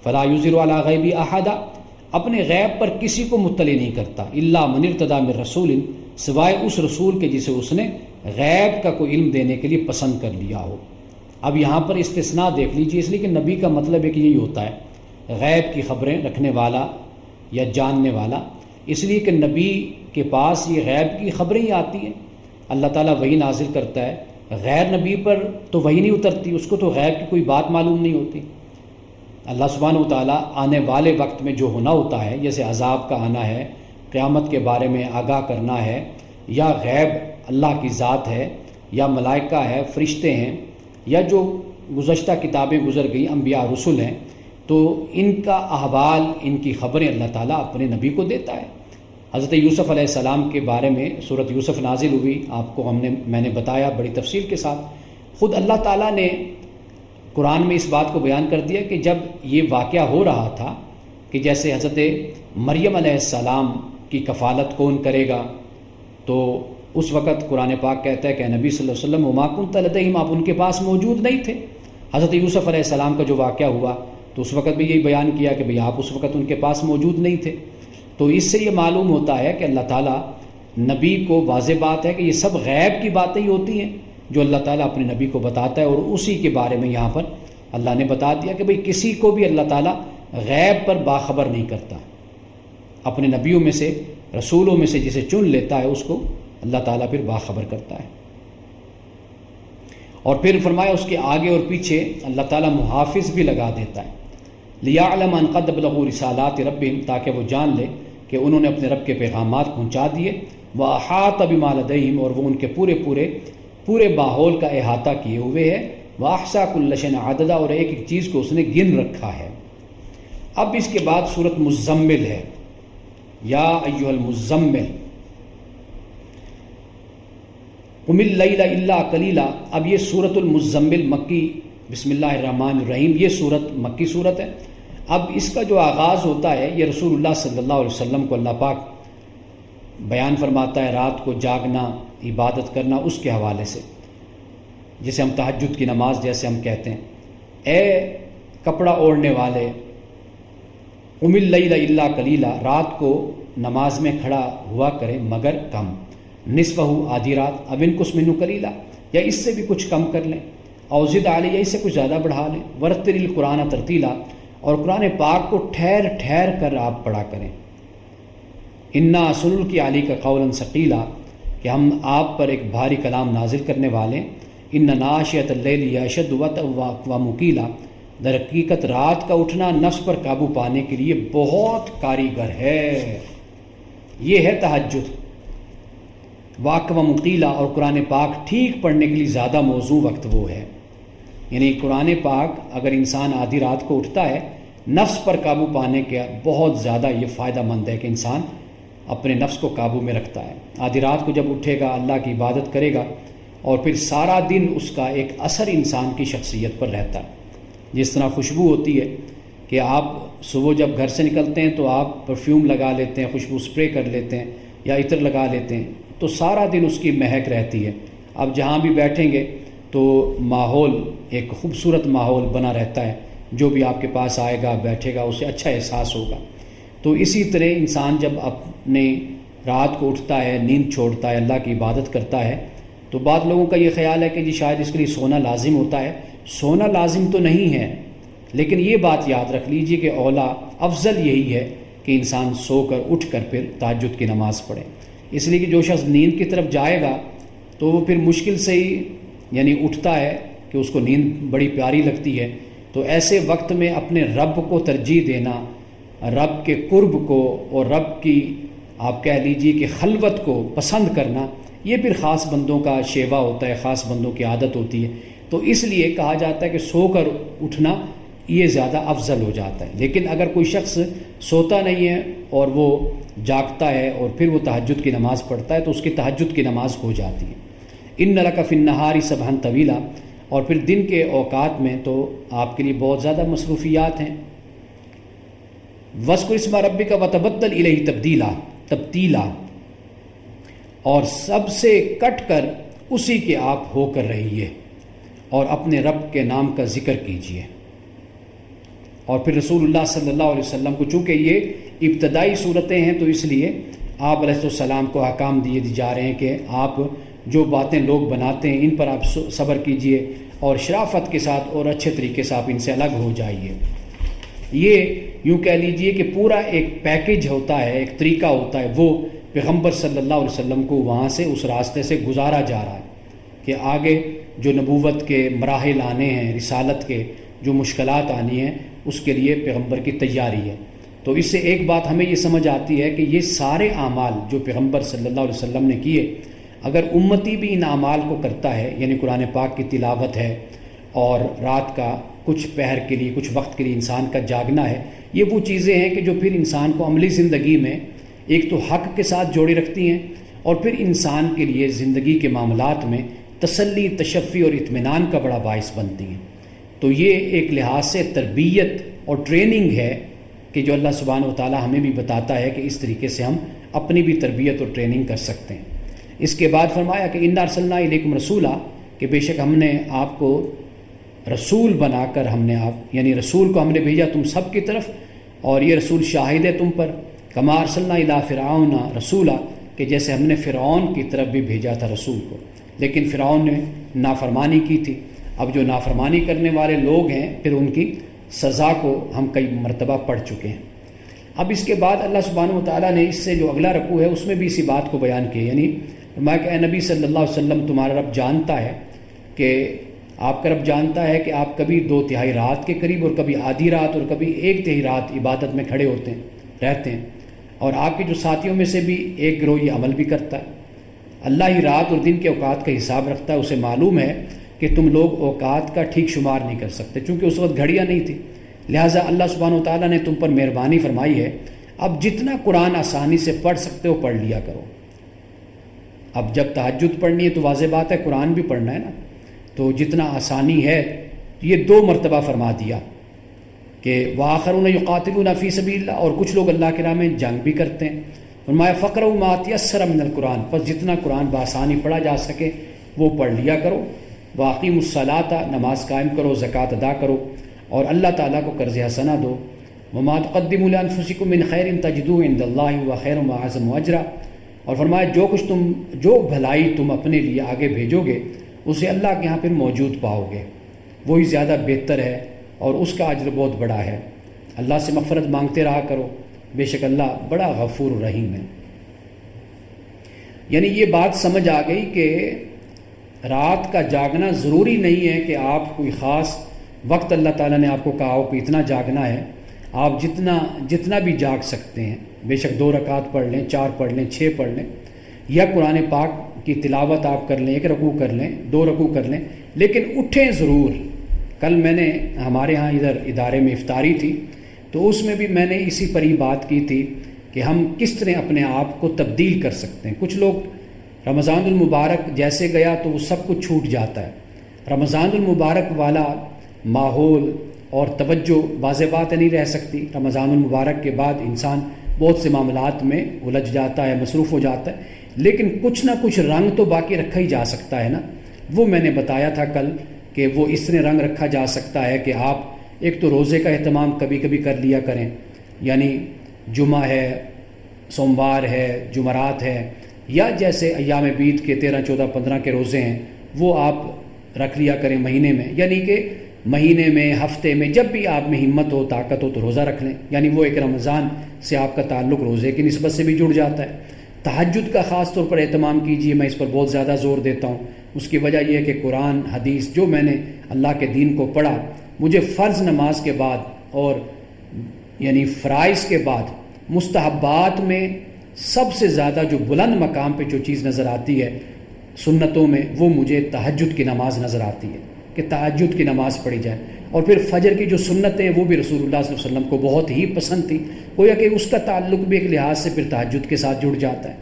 Speaker 1: فلا یظہر علی غیبی احدا، اپنے غیب پر کسی کو مطلع نہیں کرتا، الا من ارتضی من رسول، سوائے اس رسول کے جسے اس نے غیب کا کوئی علم دینے کے لیے پسند کر لیا ہو۔ اب یہاں پر استثناء دیکھ لیجیے، اس لیے کہ نبی کا مطلب ہے کہ یہی ہوتا ہے غیب کی خبریں رکھنے والا یا جاننے والا، اس لیے کہ نبی کے پاس یہ غیب کی خبریں ہی آتی ہیں، اللہ تعالیٰ وحی نازل کرتا ہے، غیر نبی پر تو وحی نہیں اترتی، اس کو تو غیب کی کوئی بات معلوم نہیں ہوتی۔ اللہ سبحانہ و تعالیٰ آنے والے وقت میں جو ہونا ہوتا ہے، جیسے عذاب کا آنا ہے، قیامت کے بارے میں آگاہ کرنا ہے، یا غیب اللہ کی ذات ہے یا ملائکہ ہے، فرشتے ہیں، یا جو گزشتہ کتابیں گزر گئی انبیاء رسول ہیں، تو ان کا احوال، ان کی خبریں اللہ تعالیٰ اپنے نبی کو دیتا ہے۔ حضرت یوسف علیہ السلام کے بارے میں سورۃ یوسف نازل ہوئی، آپ کو میں نے بتایا بڑی تفصیل کے ساتھ۔ خود اللہ تعالیٰ نے قرآن میں اس بات کو بیان کر دیا کہ جب یہ واقعہ ہو رہا تھا کہ جیسے حضرت مریم علیہ السلام کی کفالت کون کرے گا، تو اس وقت قرآن پاک کہتا ہے کہ نبی صلی اللہ علیہ وسلم وما کنت لدیہم، آپ ان کے پاس موجود نہیں تھے۔ حضرت یوسف علیہ السلام کا جو واقعہ ہوا تو اس وقت بھی یہی بیان کیا کہ بھئی آپ اس وقت ان کے پاس موجود نہیں تھے۔ تو اس سے یہ معلوم ہوتا ہے کہ اللہ تعالیٰ نبی کو، واضح بات ہے کہ یہ سب غیب کی باتیں ہی ہوتی ہیں جو اللہ تعالیٰ اپنے نبی کو بتاتا ہے، اور اسی کے بارے میں یہاں پر اللہ نے بتا دیا کہ بھئی کسی کو بھی اللہ تعالیٰ غیب پر باخبر نہیں کرتا، اپنے نبیوں میں سے، رسولوں میں سے جسے چن لیتا ہے اس کو اللہ تعالیٰ پھر باخبر کرتا ہے۔ اور پھر فرمایا اس کے آگے اور پیچھے اللہ تعالیٰ محافظ بھی لگا دیتا ہے، لِيَعْلَمَ أَنْ قَدْ بَلَغُوا رِسَالَاتِ رَبِّهِمْ، تاکہ وہ جان لے کہ انہوں نے اپنے رب کے پیغامات پہنچا دیے، وَأَحَاطَ بِمَا لَدَيْهِمْ، اور وہ ان کے پورے ماحول کا احاطہ کیے ہوئے ہے، وَأَحْصَىٰ كُلَّ شَيْءٍ عَدَدًا، اور ایک ایک چیز کو اس نے گن رکھا ہے۔ اب اس کے بعد سورۃ مزمل ہے، یا ایھا المزمل قم اللیل الا قلیلا۔ اب یہ سورۃ المزمل مکی، بسم اللہ الرحمن الرحیم، یہ سورت مکی سورت ہے۔ اب اس کا جو آغاز ہوتا ہے یہ رسول اللہ صلی اللہ علیہ وسلم کو اللہ پاک بیان فرماتا ہے، رات کو جاگنا، عبادت کرنا، اس کے حوالے سے، جسے ہم تہجد کی نماز جیسے ہم کہتے ہیں۔ اے کپڑا اوڑھنے والے، قم اللیل الا قلیلا، رات کو نماز میں کھڑا ہوا کریں مگر کم، نصفہ آدھی رات او انقص منہ قلیلا، یا اس سے بھی کچھ کم کر لیں، او زد علیہ یا اس سے کچھ زیادہ بڑھا لیں، ورتل القرآن ترتیلا، اور قرآن پاک کو ٹھہر ٹھہر کر آپ پڑھا کریں۔ انا سنلقی علیک قولا ثقیلا، کہ ہم آپ پر ایک بھاری کلام نازل کرنے والے۔ ان ناشئۃ اللیل ہی اشد وطئا ومقیلا، در حقیقت رات کا اٹھنا نفس پر قابو پانے کے لیے بہت کاریگر ہے، یہ ہے تہجد۔ واقع و مقیلا، اور قرآن پاک ٹھیک پڑھنے کے لیے زیادہ موزوں وقت وہ ہے، یعنی قرآن پاک اگر انسان آدھی رات کو اٹھتا ہے نفس پر قابو پانے کے بہت زیادہ یہ فائدہ مند ہے کہ انسان اپنے نفس کو قابو میں رکھتا ہے۔ آدھی رات کو جب اٹھے گا اللہ کی عبادت کرے گا اور پھر سارا دن اس کا ایک اثر انسان کی شخصیت پر رہتا ہے۔ جس طرح خوشبو ہوتی ہے کہ آپ صبح جب گھر سے نکلتے ہیں تو آپ پرفیوم لگا لیتے ہیں، خوشبو اسپرے کر لیتے ہیں یا عطر لگا لیتے ہیں، تو سارا دن اس کی مہک رہتی ہے۔ اب جہاں بھی بیٹھیں گے تو ماحول ایک خوبصورت ماحول بنا رہتا ہے، جو بھی آپ کے پاس آئے گا بیٹھے گا اسے اچھا احساس ہوگا۔ تو اسی طرح انسان جب اپنے رات کو اٹھتا ہے، نیند چھوڑتا ہے، اللہ کی عبادت کرتا ہے، تو بعض لوگوں کا یہ خیال ہے کہ جی شاید اس کے لیے سونا لازم ہوتا ہے۔ سونا لازم تو نہیں ہے، لیکن یہ بات یاد رکھ لیجئے کہ اولا افضل یہی ہے کہ انسان سو کر اٹھ کر پھر تہجد کی نماز پڑھے، اس لیے کہ جو شخص نیند کی طرف جائے گا تو وہ پھر مشکل سے ہی یعنی اٹھتا ہے کہ اس کو نیند بڑی پیاری لگتی ہے۔ تو ایسے وقت میں اپنے رب کو ترجیح دینا، رب کے قرب کو اور رب کی آپ کہہ لیجئے کہ خلوت کو پسند کرنا، یہ پھر خاص بندوں کا شیوا ہوتا ہے، خاص بندوں کی عادت ہوتی ہے۔ تو اس لیے کہا جاتا ہے کہ سو کر اٹھنا یہ زیادہ افضل ہو جاتا ہے۔ لیکن اگر کوئی شخص سوتا نہیں ہے اور وہ جاگتا ہے اور پھر وہ تہجد کی نماز پڑھتا ہے تو اس کی تہجد کی نماز ہو جاتی ہے۔ ان لک فی النہار سبحا طویلا، اور پھر دن کے اوقات میں تو آپ کے لیے بہت زیادہ مصروفیات ہیں۔ وَاذْكُرِ اسْمَ رَبِّكَ وَتَبَتَّلْ إِلَيْهِ تبتیلا، اور سب سے کٹ کر اسی کے آپ ہو کر رہیے اور اپنے رب کے نام کا ذکر کیجیے۔ اور پھر رسول اللہ صلی اللہ علیہ وسلم کو چونکہ یہ ابتدائی صورتیں ہیں تو اس لیے آپ علیہ السلام کو احکام دیے جا رہے ہیں کہ آپ جو باتیں لوگ بناتے ہیں ان پر آپ صبر کیجئے اور شرافت کے ساتھ اور اچھے طریقے سے آپ ان سے الگ ہو جائیے۔ یہ یوں کہہ لیجئے کہ پورا ایک پیکج ہوتا ہے، ایک طریقہ ہوتا ہے، وہ پیغمبر صلی اللہ علیہ وسلم کو وہاں سے اس راستے سے گزارا جا رہا ہے کہ آگے جو نبوت کے مراحل آنے ہیں، رسالت کے جو مشکلات آنی ہیں، اس کے لیے پیغمبر کی تیاری ہے۔ تو اس سے ایک بات ہمیں یہ سمجھ آتی ہے کہ یہ سارے اعمال جو پیغمبر صلی اللہ علیہ وسلم نے کیے، اگر امتی بھی ان اعمال کو کرتا ہے، یعنی قرآن پاک کی تلاوت ہے اور رات کا کچھ پہر کے لیے کچھ وقت کے لیے انسان کا جاگنا ہے، یہ وہ چیزیں ہیں کہ جو پھر انسان کو عملی زندگی میں ایک تو حق کے ساتھ جوڑے رکھتی ہیں اور پھر انسان کے لیے زندگی کے معاملات میں تسلی، تشفی اور اطمینان کا بڑا باعث بنتی ہیں۔ تو یہ ایک لحاظ سے تربیت اور ٹریننگ ہے کہ جو اللہ سبحانہ و تعالی ہمیں بھی بتاتا ہے کہ اس طریقے سے ہم اپنی بھی تربیت اور ٹریننگ کر سکتے ہیں۔ اس کے بعد فرمایا کہ انا ارسلنا الیکم رسولا، کہ بے شک ہم نے آپ کو رسول بنا کر یعنی رسول کو ہم نے بھیجا تم سب کی طرف، اور یہ رسول شاہد ہے تم پر، کما ارسلنا الی فرعون رسولا، کہ جیسے ہم نے فرعون کی طرف بھی بھیجا تھا رسول کو، لیکن فرعون نے نافرمانی کی تھی۔ اب جو نافرمانی کرنے والے لوگ ہیں پھر ان کی سزا کو ہم کئی مرتبہ پڑھ چکے ہیں۔ اب اس کے بعد اللہ سبحانہ و تعالیٰ نے اس سے جو اگلا رکوع ہے اس میں بھی اسی بات کو بیان کیا، یعنی فرمایا کہ اے نبی صلی اللہ علیہ وسلم تمہارا رب جانتا ہے کہ آپ کا رب جانتا ہے کہ آپ کبھی 2/3 رات کے قریب اور کبھی آدھی رات اور کبھی 1/3 رات عبادت میں کھڑے ہوتے ہیں رہتے ہیں، اور آپ کے جو ساتھیوں میں سے بھی ایک گروہ یہ عمل بھی کرتا ہے۔ اللہ ہی رات اور دن کے اوقات کا حساب رکھتا ہے، اسے معلوم ہے کہ تم لوگ اوقات کا ٹھیک شمار نہیں کر سکتے، چونکہ اس وقت گھڑیاں نہیں تھی، لہٰذا اللہ سبحانہ و تعالیٰ نے تم پر مہربانی فرمائی ہے۔ اب جتنا قرآن آسانی سے پڑھ سکتے ہو پڑھ لیا کرو۔ اب جب تہجد پڑھنی ہے تو واضح بات ہے قرآن بھی پڑھنا ہے نا، تو جتنا آسانی ہے یہ 2 مرتبہ فرما دیا کہ وآخرون یقاتلون فی سبیل اللہ، اور کچھ لوگ اللہ کے راہ میں جنگ بھی کرتے ہیں۔ فرمایا فقرؤوا ما تیسر من القرآن، پس جتنا قرآن بآسانی پڑھا جا سکے وہ پڑھ لیا کرو۔ واقیموا الصلاۃ، نماز قائم کرو، زکوٰۃ ادا کرو، اور اللہ تعالیٰ کو قرض حسنہ دو۔ وما تقدموا لانفسکم من خیر تجدوہ عند اللہ هو خیر واعظم اجرا، اور فرمایا جو بھلائی تم اپنے لیے آگے بھیجو گے اسے اللہ کے یہاں پھر موجود پاؤ گے، وہی زیادہ بہتر ہے اور اس کا اجر بہت بڑا ہے۔ اللہ سے مغفرت مانگتے رہا کرو، بے شک اللہ بڑا غفور رحیم ہے۔ یعنی یہ بات سمجھ آ گئی کہ رات کا جاگنا ضروری نہیں ہے کہ آپ کوئی خاص وقت اللہ تعالیٰ نے آپ کو کہا ہو کہ اتنا جاگنا ہے، آپ جتنا بھی جاگ سکتے ہیں، بے شک 2 رکعت پڑھ لیں، 4 پڑھ لیں، 6 پڑھ لیں، یا قرآن پاک کی تلاوت آپ کر لیں، 1 رکوع کر لیں، 2 رکوع کر لیں، لیکن اٹھیں ضرور۔ کل میں نے ہمارے ہاں ادھر ادارے میں افطاری تھی تو اس میں بھی میں نے اسی پر ہی بات کی تھی کہ ہم کس طرح اپنے آپ کو تبدیل کر سکتے ہیں۔ کچھ لوگ رمضان المبارک جیسے گیا تو وہ سب کچھ چھوٹ جاتا ہے، رمضان المبارک والا ماحول اور توجہ بعض بات نہیں رہ سکتی۔ رمضان المبارک کے بعد انسان بہت سے معاملات میں الجھ جاتا ہے، مصروف ہو جاتا ہے، لیکن کچھ نہ کچھ رنگ تو باقی رکھا ہی جا سکتا ہے نا۔ وہ میں نے بتایا تھا کل کہ وہ اس طرح رنگ رکھا جا سکتا ہے کہ آپ ایک تو روزے کا اہتمام کبھی کبھی کر لیا کریں، یعنی جمعہ ہے، سوموار ہے، جمعرات ہے، یا جیسے ایام بیت کے 13، 14، 15 کے روزے ہیں وہ آپ رکھ لیا کریں مہینے میں، یعنی کہ مہینے میں، ہفتے میں، جب بھی آپ میں ہمت ہو، طاقت ہو تو روزہ رکھ لیں، یعنی وہ ایک رمضان سے آپ کا تعلق روزے کی نسبت سے بھی جڑ جاتا ہے۔ تہجد کا خاص طور پر اہتمام کیجیے، میں اس پر بہت زیادہ زور دیتا ہوں۔ اس کی وجہ یہ ہے کہ قرآن حدیث جو میں نے اللہ کے دین کو پڑھا، مجھے فرض نماز کے بعد اور یعنی فرائض کے بعد مستحبات میں سب سے زیادہ جو بلند مقام پہ جو چیز نظر آتی ہے سنتوں میں، وہ مجھے تہجد کی نماز نظر آتی ہے کہ تہجد کی نماز پڑھی جائے۔ اور پھر فجر کی جو سنتیں ہیں وہ بھی رسول اللہ صلی اللہ علیہ وسلم کو بہت ہی پسند تھی، گویا کہ اس کا تعلق بھی ایک لحاظ سے پھر تہجد کے ساتھ جڑ جاتا ہے۔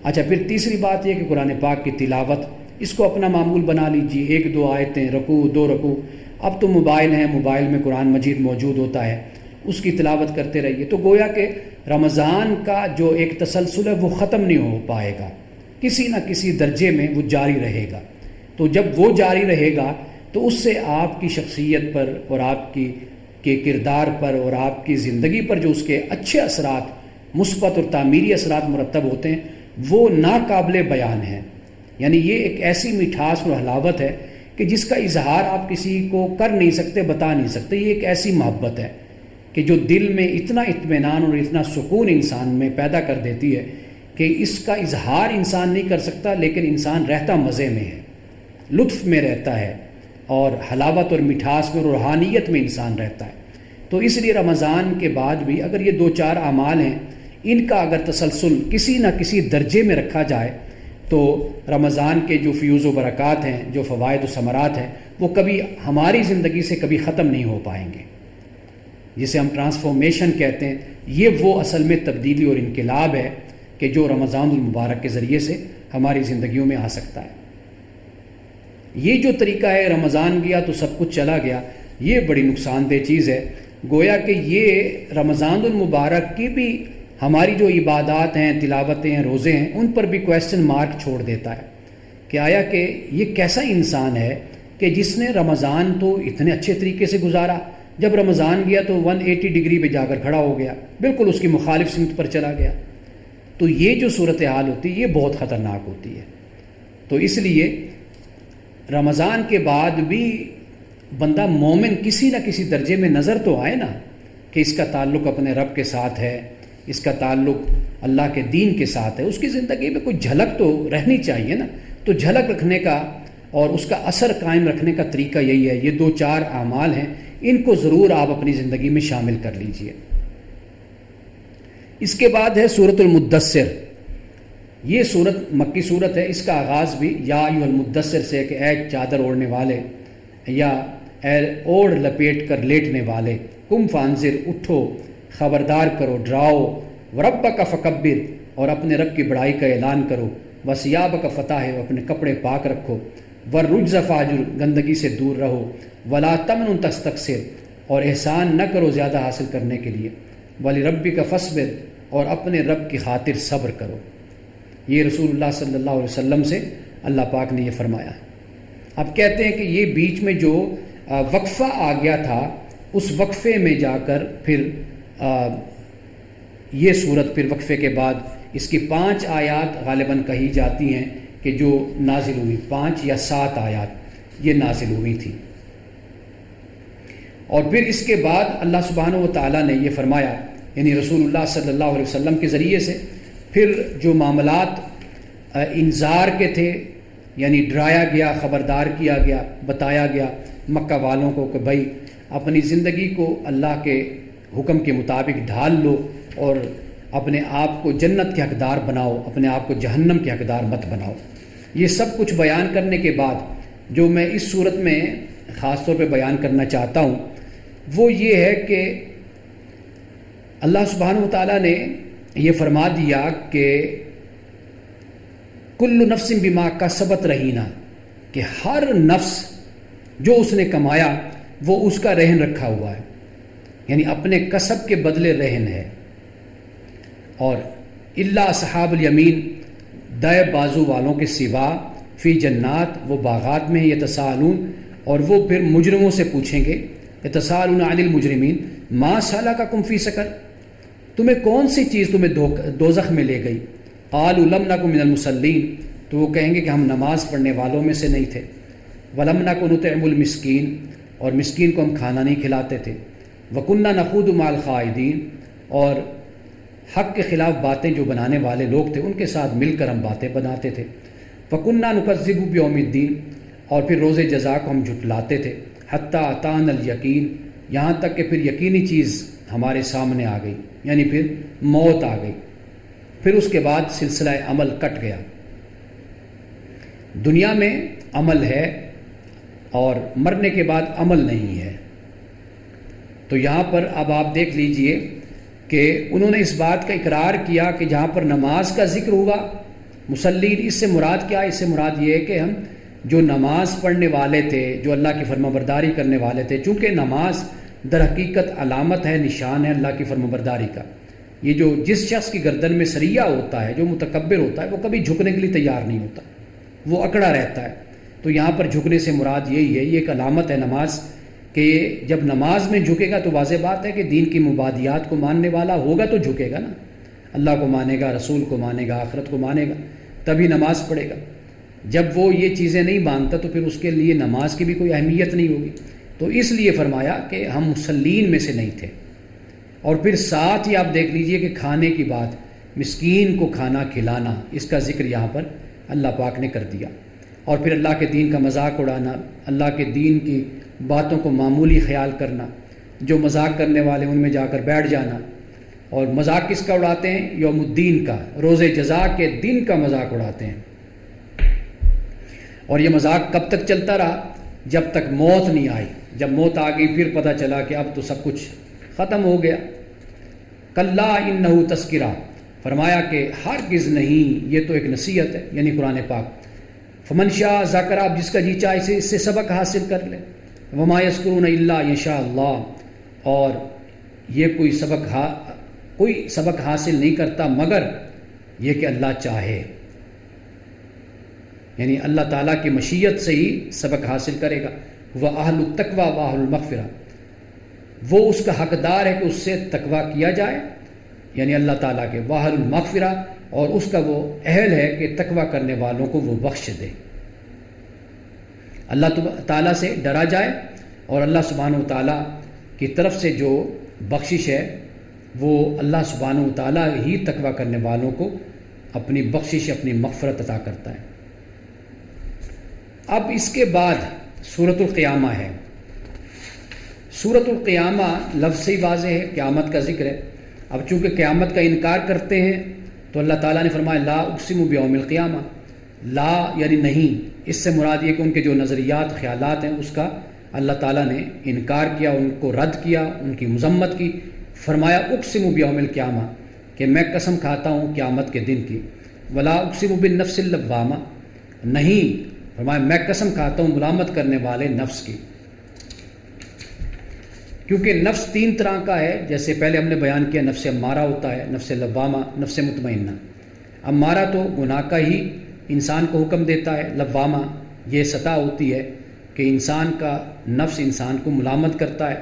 Speaker 1: اچھا، پھر تیسری بات یہ کہ قرآن پاک کی تلاوت، اس کو اپنا معمول بنا لیجیے، 1-2 آیتیں، رکوع 2 رکوع۔ اب تو موبائل ہیں، موبائل میں قرآن مجید موجود ہوتا ہے، اس کی تلاوت کرتے رہیے، تو گویا کہ رمضان کا جو ایک تسلسل ہے وہ ختم نہیں ہو پائے گا، کسی نہ کسی درجے میں وہ جاری رہے گا۔ تو جب وہ جاری رہے گا تو اس سے آپ کی شخصیت پر اور آپ کے کردار پر اور آپ کی زندگی پر جو اس کے اچھے اثرات، مثبت اور تعمیری اثرات مرتب ہوتے ہیں، وہ ناقابل بیان ہیں۔ یعنی یہ ایک ایسی مٹھاس اور حلاوت ہے کہ جس کا اظہار آپ کسی کو کر نہیں سکتے، بتا نہیں سکتے۔ یہ ایک ایسی محبت ہے کہ جو دل میں اتنا اطمینان اور اتنا سکون انسان میں پیدا کر دیتی ہے کہ اس کا اظہار انسان نہیں کر سکتا، لیکن انسان رہتا مزے میں ہے، لطف میں رہتا ہے، اور حلاوت اور مٹھاس میں، روحانیت میں انسان رہتا ہے۔ تو اس لیے رمضان کے بعد بھی اگر یہ 2-4 اعمال ہیں، ان کا اگر تسلسل کسی نہ کسی درجے میں رکھا جائے تو رمضان کے جو فیوز و برکات ہیں، جو فوائد و ثمرات ہیں، وہ کبھی ہماری زندگی سے کبھی ختم نہیں ہو پائیں گے، جسے ہم ٹرانسفارمیشن کہتے ہیں۔ یہ وہ اصل میں تبدیلی اور انقلاب ہے کہ جو رمضان المبارک کے ذریعے سے ہماری زندگیوں میں آ سکتا ہے۔ یہ جو طریقہ ہے رمضان گیا تو سب کچھ چلا گیا، یہ بڑی نقصان دہ چیز ہے۔ گویا کہ یہ رمضان المبارک کی بھی ہماری جو عبادات ہیں، تلاوتیں ہیں، روزے ہیں، ان پر بھی کویسچن مارک چھوڑ دیتا ہے کہ آیا کہ یہ کیسا انسان ہے کہ جس نے رمضان تو اتنے اچھے طریقے سے گزارا، جب رمضان گیا تو 180 ڈگری پہ جا کر کھڑا ہو گیا، بالکل اس کی مخالف سمت پر چلا گیا۔ تو یہ جو صورتحال ہوتی ہے یہ بہت خطرناک ہوتی ہے۔ تو اس لیے رمضان کے بعد بھی بندہ مومن کسی نہ کسی درجے میں نظر تو آئے نا کہ اس کا تعلق اپنے رب کے ساتھ ہے، اس کا تعلق اللہ کے دین کے ساتھ ہے، اس کی زندگی میں کوئی جھلک تو رہنی چاہیے نا۔ تو جھلک رکھنے کا اور اس کا اثر قائم رکھنے کا طریقہ یہی ہے، یہ 2-4 اعمال ہیں، ان کو ضرور آپ اپنی زندگی میں شامل کر لیجئے۔ اس کے بعد ہے سورۃ المدثر۔ یہ سورت مکی سورت ہے، اس کا آغاز بھی یا ایھا المدثر سے کہ اے چادر اوڑھنے والے، یا اے اوڑھ لپیٹ کر لیٹنے والے، قم فانذر، اٹھو، خبردار کرو، ڈراؤ، وربک فکبر، اور اپنے رب کی بڑائی کا اعلان کرو، وثیابک فطہر، اپنے کپڑے پاک رکھو، والرجز فاہجر، گندگی سے دور رہو، ولا تمنن تستکثر، اور احسان نہ کرو زیادہ حاصل کرنے کے لیے، ولربک فاصبر، اور اپنے رب کی خاطر صبر کرو۔ یہ رسول اللہ صلی اللہ علیہ وسلم سے اللہ پاک نے یہ فرمایا۔ اب کہتے ہیں کہ یہ بیچ میں جو وقفہ آ گیا تھا، اس وقفے میں جا کر پھر یہ صورت پھر وقفے کے بعد اس کی 5 آیات غالباً کہی جاتی ہیں کہ جو نازل ہوئی، 5 یا 7 آیات یہ نازل ہوئی تھی۔ اور پھر اس کے بعد اللہ سبحانہ و تعالیٰ نے یہ فرمایا، یعنی رسول اللہ صلی اللہ علیہ وسلم کے ذریعے سے، پھر جو معاملات انذار کے تھے، یعنی ڈرایا گیا، خبردار کیا گیا، بتایا گیا مکہ والوں کو کہ بھائی اپنی زندگی کو اللہ کے حکم کے مطابق ڈھال لو اور اپنے آپ کو جنت کے حقدار بناؤ، اپنے آپ کو جہنم کے حقدار مت بناؤ۔ یہ سب کچھ بیان کرنے کے بعد جو میں اس صورت میں خاص طور پہ بیان کرنا چاہتا ہوں وہ یہ ہے کہ اللہ سبحانہ و تعالیٰ نے یہ فرما دیا کہ کل نفس بما کسبت رہینہ، کہ ہر نفس جو اس نے کمایا وہ اس کا رہن رکھا ہوا ہے، یعنی اپنے کسب کے بدلے رہن ہے۔ اور الا اصحاب الیمین، دائیں بازو والوں کے سوا، فی جنات، وہ باغات میں یتساءلون، اور وہ پھر مجرموں سے پوچھیں گے، یتساءلون عن المجرمین ما سلککم فی سقر، تمہیں کون سی چیز تمہیں دوزخ میں لے گئی؟ قالوا لم نک من المصلین، تو وہ کہیں گے کہ ہم نماز پڑھنے والوں میں سے نہیں تھے، ولم نک نطعم المسکین، اور مسکین کو ہم کھانا نہیں کھلاتے تھے، وکنا نخوض مع الخائضین، اور حق کے خلاف باتیں جو بنانے والے لوگ تھے ان کے ساتھ مل کر ہم باتیں بناتے تھے، فکنا نکذب بیوم الدین، اور پھر روز جزا کو ہم جھٹلاتے تھے، حتی اتانا الیقین، یہاں تک کہ پھر یقینی چیز ہمارے سامنے آ گئی، یعنی پھر موت آ گئی، پھر اس کے بعد سلسلہ عمل کٹ گیا۔ دنیا میں عمل ہے اور مرنے کے بعد عمل نہیں ہے۔ تو یہاں پر اب آپ دیکھ لیجئے کہ انہوں نے اس بات کا اقرار کیا کہ جہاں پر نماز کا ذکر ہوا، مصلین، اس سے مراد کیا ہے؟ اس سے مراد یہ ہے کہ ہم جو نماز پڑھنے والے تھے، جو اللہ کی فرمانبرداری کرنے والے تھے، چونکہ نماز در حقیقت علامت ہے، نشان ہے اللہ کی فرمانبرداری کا۔ یہ جو جس شخص کی گردن میں سریہ ہوتا ہے، جو متکبر ہوتا ہے، وہ کبھی جھکنے کے لیے تیار نہیں ہوتا، وہ اکڑا رہتا ہے۔ تو یہاں پر جھکنے سے مراد یہی ہے، یہ ایک علامت ہے نماز، کہ جب نماز میں جھکے گا تو واضح بات ہے کہ دین کی مبادیات کو ماننے والا ہوگا تو جھکے گا نا، اللہ کو مانے گا، رسول کو مانے گا، آخرت کو مانے گا، تبھی نماز پڑھے گا۔ جب وہ یہ چیزیں نہیں مانتا تو پھر اس کے لیے نماز کی بھی کوئی اہمیت نہیں ہوگی۔ تو اس لیے فرمایا کہ ہم مصلین میں سے نہیں تھے۔ اور پھر ساتھ ہی آپ دیکھ لیجئے کہ کھانے کی بات، مسکین کو کھانا کھلانا، اس کا ذکر یہاں پر اللہ پاک نے کر دیا۔ اور پھر اللہ کے دین کا مذاق اڑانا، اللہ کے دین کی باتوں کو معمولی خیال کرنا، جو مذاق کرنے والے ان میں جا کر بیٹھ جانا۔ اور مذاق کس کا اڑاتے ہیں؟ یوم الدین کا، روز جزا کے دن کا مذاق اڑاتے ہیں۔ اور یہ مذاق کب تک چلتا رہا؟ جب تک موت نہیں آئی۔ جب موت آ گئی پھر پتہ چلا کہ اب تو سب کچھ ختم ہو گیا۔ کلا انہ تذکرہ، فرمایا کہ ہرگز نہیں، یہ تو ایک نصیحت ہے، یعنی قرآن پاک۔ فمن شاء ذکر، آپ جس کا جی چاہے اس سے سبق حاصل کر لے۔ وما یذکرون الا یشاء اللہ، اور یہ کوئی سبق حاصل نہیں کرتا مگر یہ کہ اللہ چاہے، یعنی اللہ تعالیٰ کی مشیت سے ہی سبق حاصل کرے گا۔ وَأَهْلُ التَّقْوَى وَأَهْلُ الْمَغْفِرَةِ، وہ اس کا حقدار ہے کہ اس سے تقویٰ کیا جائے، یعنی اللہ تعالیٰ کے، وَأَهْلُ الْمَغْفِرَةِ، اور اس کا وہ اہل ہے کہ تقویٰ کرنے والوں کو وہ بخش دے، اللہ تعالیٰ سے ڈرا جائے، اور اللہ سبحانہ و تعالیٰ کی طرف سے جو بخشش ہے وہ اللہ سبحانہ و تعالیٰ ہی تقویٰ کرنے والوں کو اپنی بخشش، اپنی مغفرت عطا کرتا ہے۔ اب اس کے بعد سورۃ القیامہ ہے۔ سورۃ القیامہ لفظ سے ہی واضح ہے، قیامت کا ذکر ہے۔ اب چونکہ قیامت کا انکار کرتے ہیں تو اللہ تعالیٰ نے فرمایا لا اقسم بیوم القیامہ، لا یعنی نہیں، اس سے مراد یہ کہ ان کے جو نظریات، خیالات ہیں اس کا اللہ تعالیٰ نے انکار کیا، ان کو رد کیا، ان کی مذمت کی۔ فرمایا اقسم بیوم القیامہ، کہ میں قسم کھاتا ہوں قیامت کے دن کی۔ ولا اقسم بالنفس اللوامہ، نہیں، فرمایا میں قسم کھاتا ہوں ملامت کرنے والے نفس کی، کیونکہ نفس 3 طرح کا ہے، جیسے پہلے ہم نے بیان کیا، نفس امارہ ہوتا ہے، نفس لوامہ، نفس مطمئنہ۔ امارہ تو گناہ کا ہی انسان کو حکم دیتا ہے، لوامہ یہ سطح ہوتی ہے کہ انسان کا نفس انسان کو ملامت کرتا ہے،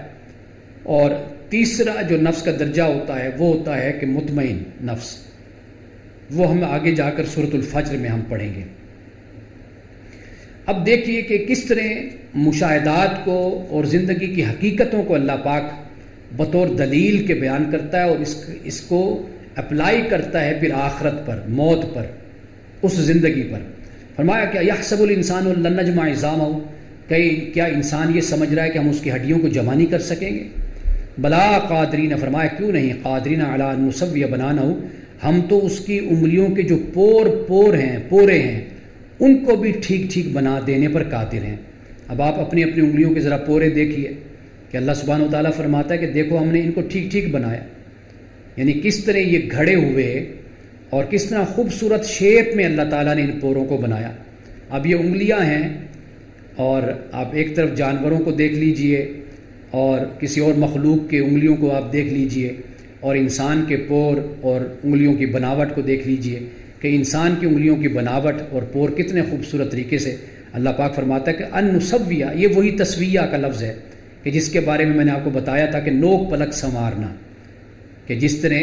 Speaker 1: اور تیسرا جو نفس کا درجہ ہوتا ہے وہ ہوتا ہے کہ مطمئن نفس، وہ ہم آگے جا کر سورۃ الفجر میں ہم پڑھیں گے۔ اب دیکھیے کہ کس طرح مشاہدات کو اور زندگی کی حقیقتوں کو اللہ پاک بطور دلیل کے بیان کرتا ہے، اور اس کو اپلائی کرتا ہے پھر آخرت پر، موت پر، اس زندگی پر۔ فرمایا کہ یحسب الانسان لن نجمع عظامہ، کیا انسان یہ سمجھ رہا ہے کہ ہم اس کی ہڈیوں کو جمع نہیں کر سکیں گے؟ بلا قادرین، فرمایا کیوں نہیں، قادرین علی ان نسوی بنانہ، ہم تو اس کی انگلیوں کے جو پورے ہیں ان کو بھی ٹھیک ٹھیک بنا دینے پر قادر ہیں۔ اب آپ اپنی انگلیوں کے ذرا پورے دیکھیے کہ اللہ سبحانہ و تعالیٰ فرماتا ہے کہ دیکھو ہم نے ان کو ٹھیک ٹھیک بنایا، یعنی کس طرح یہ گھڑے ہوئے اور کس طرح خوبصورت شیپ میں اللہ تعالیٰ نے ان پوروں کو بنایا۔ اب یہ انگلیاں ہیں، اور آپ ایک طرف جانوروں کو دیکھ لیجئے اور کسی اور مخلوق کے انگلیوں کو آپ دیکھ لیجئے، اور انسان کے پور اور انگلیوں کی بناوٹ کو دیکھ لیجئے کہ انسان کی انگلیوں کی بناوٹ اور پور کتنے خوبصورت طریقے سے اللہ پاک فرماتا ہے کہ ان نسویہ، یہ وہی تسویہ کا لفظ ہے کہ جس کے بارے میں نے آپ کو بتایا تھا کہ نوک پلک سنوارنا، کہ جس طرح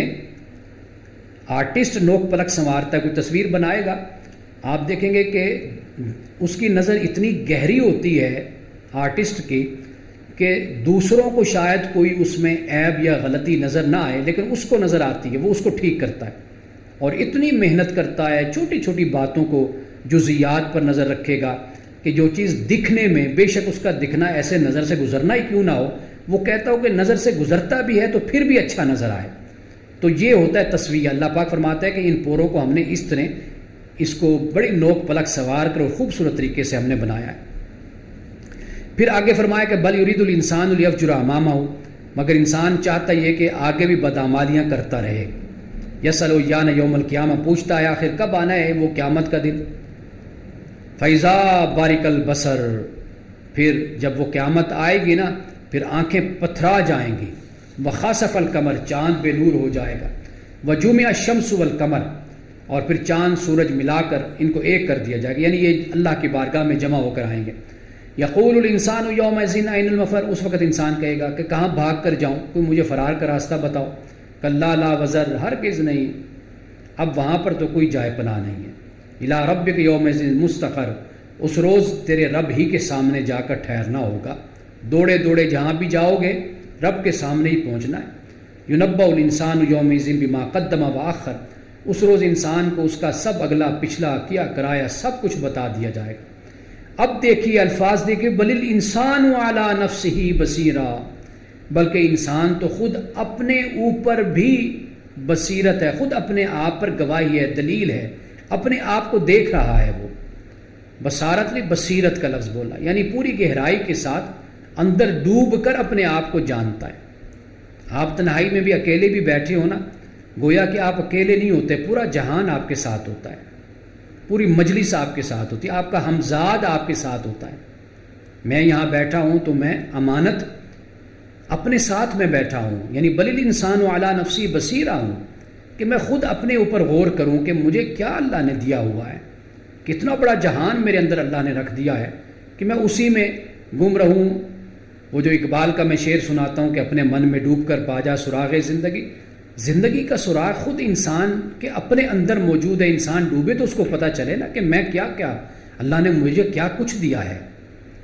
Speaker 1: آرٹسٹ نوک پلک سنوارتا ہے، کوئی تصویر بنائے گا آپ دیکھیں گے کہ اس کی نظر اتنی گہری ہوتی ہے آرٹسٹ کی کہ دوسروں کو شاید کوئی اس میں عیب یا غلطی نظر نہ آئے، لیکن اس کو نظر آتی ہے، وہ اس کو ٹھیک کرتا ہے، اور اتنی محنت کرتا ہے، چھوٹی چھوٹی باتوں کو جزیات پر نظر رکھے گا کہ جو چیز دکھنے میں، بے شک اس کا دکھنا ایسے نظر سے گزرنا ہی کیوں نہ ہو، وہ کہتا ہو کہ نظر سے گزرتا بھی ہے تو پھر بھی اچھا نظر آئے۔ تو یہ ہوتا ہے تسویہ۔ اللہ پاک فرماتا ہے کہ ان پوروں کو ہم نے اس طرح اس کو بڑی نوک پلک سوار کر اور خوبصورت طریقے سے ہم نے بنایا ہے۔ پھر آگے فرمایا کہ بل یرید الانسان لیفجر امامہ، مگر انسان چاہتا یہ کہ آگے بھی بدعمالیاں کرتا رہے۔ یسأل ایان یوم القیامہ، پوچھتا ہے آخر کب آنا ہے وہ قیامت کا دن۔ فیضا بارک البصر، پھر جب وہ قیامت آئے گی نا، پھر آنکھیں پتھرا جائیں گی۔ وخسف القمر، چاند بے نور ہو جائے گا۔ وجمع الشمس والقمر، اور پھر چاند سورج ملا کر ان کو ایک کر دیا جائے گا، یعنی یہ اللہ کی بارگاہ میں جمع ہو کر آئیں گے۔ یقول الانسان یومئذ این المفر، اس وقت انسان کہے گا کہ کہاں بھاگ کر جاؤں، کوئی مجھے فرار کا راستہ بتاؤ۔ کلا لا وزر، ہرگز نہیں، اب وہاں پر تو کوئی جائے پناہ نہیں ہے۔ الی ربک یومئذ مستقر، اس روز تیرے رب ہی کے سامنے جا کر ٹھہرنا ہوگا، دوڑے دوڑے جہاں بھی جاؤ گے رب کے سامنے ہی پہنچنا ہے۔ ینبأ الانسان یومئذ بما قدم واخر، اس روز انسان کو اس کا سب اگلا پچھلا کیا کرایا سب کچھ بتا دیا جائے گا۔ اب دیکھیے الفاظ دیکھیے، بل الانسان علی نفسہ بصیرا، بلکہ انسان تو خود اپنے اوپر بھی بصیرت ہے، خود اپنے آپ پر گواہی ہے، دلیل ہے، اپنے آپ کو دیکھ رہا ہے۔ وہ بصارت نے بصیرت کا لفظ بولا، یعنی پوری گہرائی کے ساتھ اندر ڈوب کر اپنے آپ کو جانتا ہے۔ آپ تنہائی میں بھی اکیلے بھی بیٹھے ہو نا، گویا کہ آپ اکیلے نہیں ہوتے، پورا جہان آپ کے ساتھ ہوتا ہے، پوری مجلس آپ کے ساتھ ہوتی ہے، آپ کا ہمزاد آپ کے ساتھ ہوتا ہے۔ میں یہاں بیٹھا ہوں تو میں امانت اپنے ساتھ میں بیٹھا ہوں، یعنی بل الانسان علی نفسی بصیرہ ہوں، کہ میں خود اپنے اوپر غور کروں کہ مجھے کیا اللہ نے دیا ہوا ہے، کتنا بڑا جہان میرے اندر اللہ نے رکھ دیا ہے کہ میں اسی میں گم رہوں۔ وہ جو اقبال کا میں شعر سناتا ہوں کہ اپنے من میں ڈوب کر پا جا سراغ زندگی، زندگی کا سراغ خود انسان کے اپنے اندر موجود ہے، انسان ڈوبے تو اس کو پتہ چلے نا کہ میں کیا اللہ نے مجھے کیا کچھ دیا ہے۔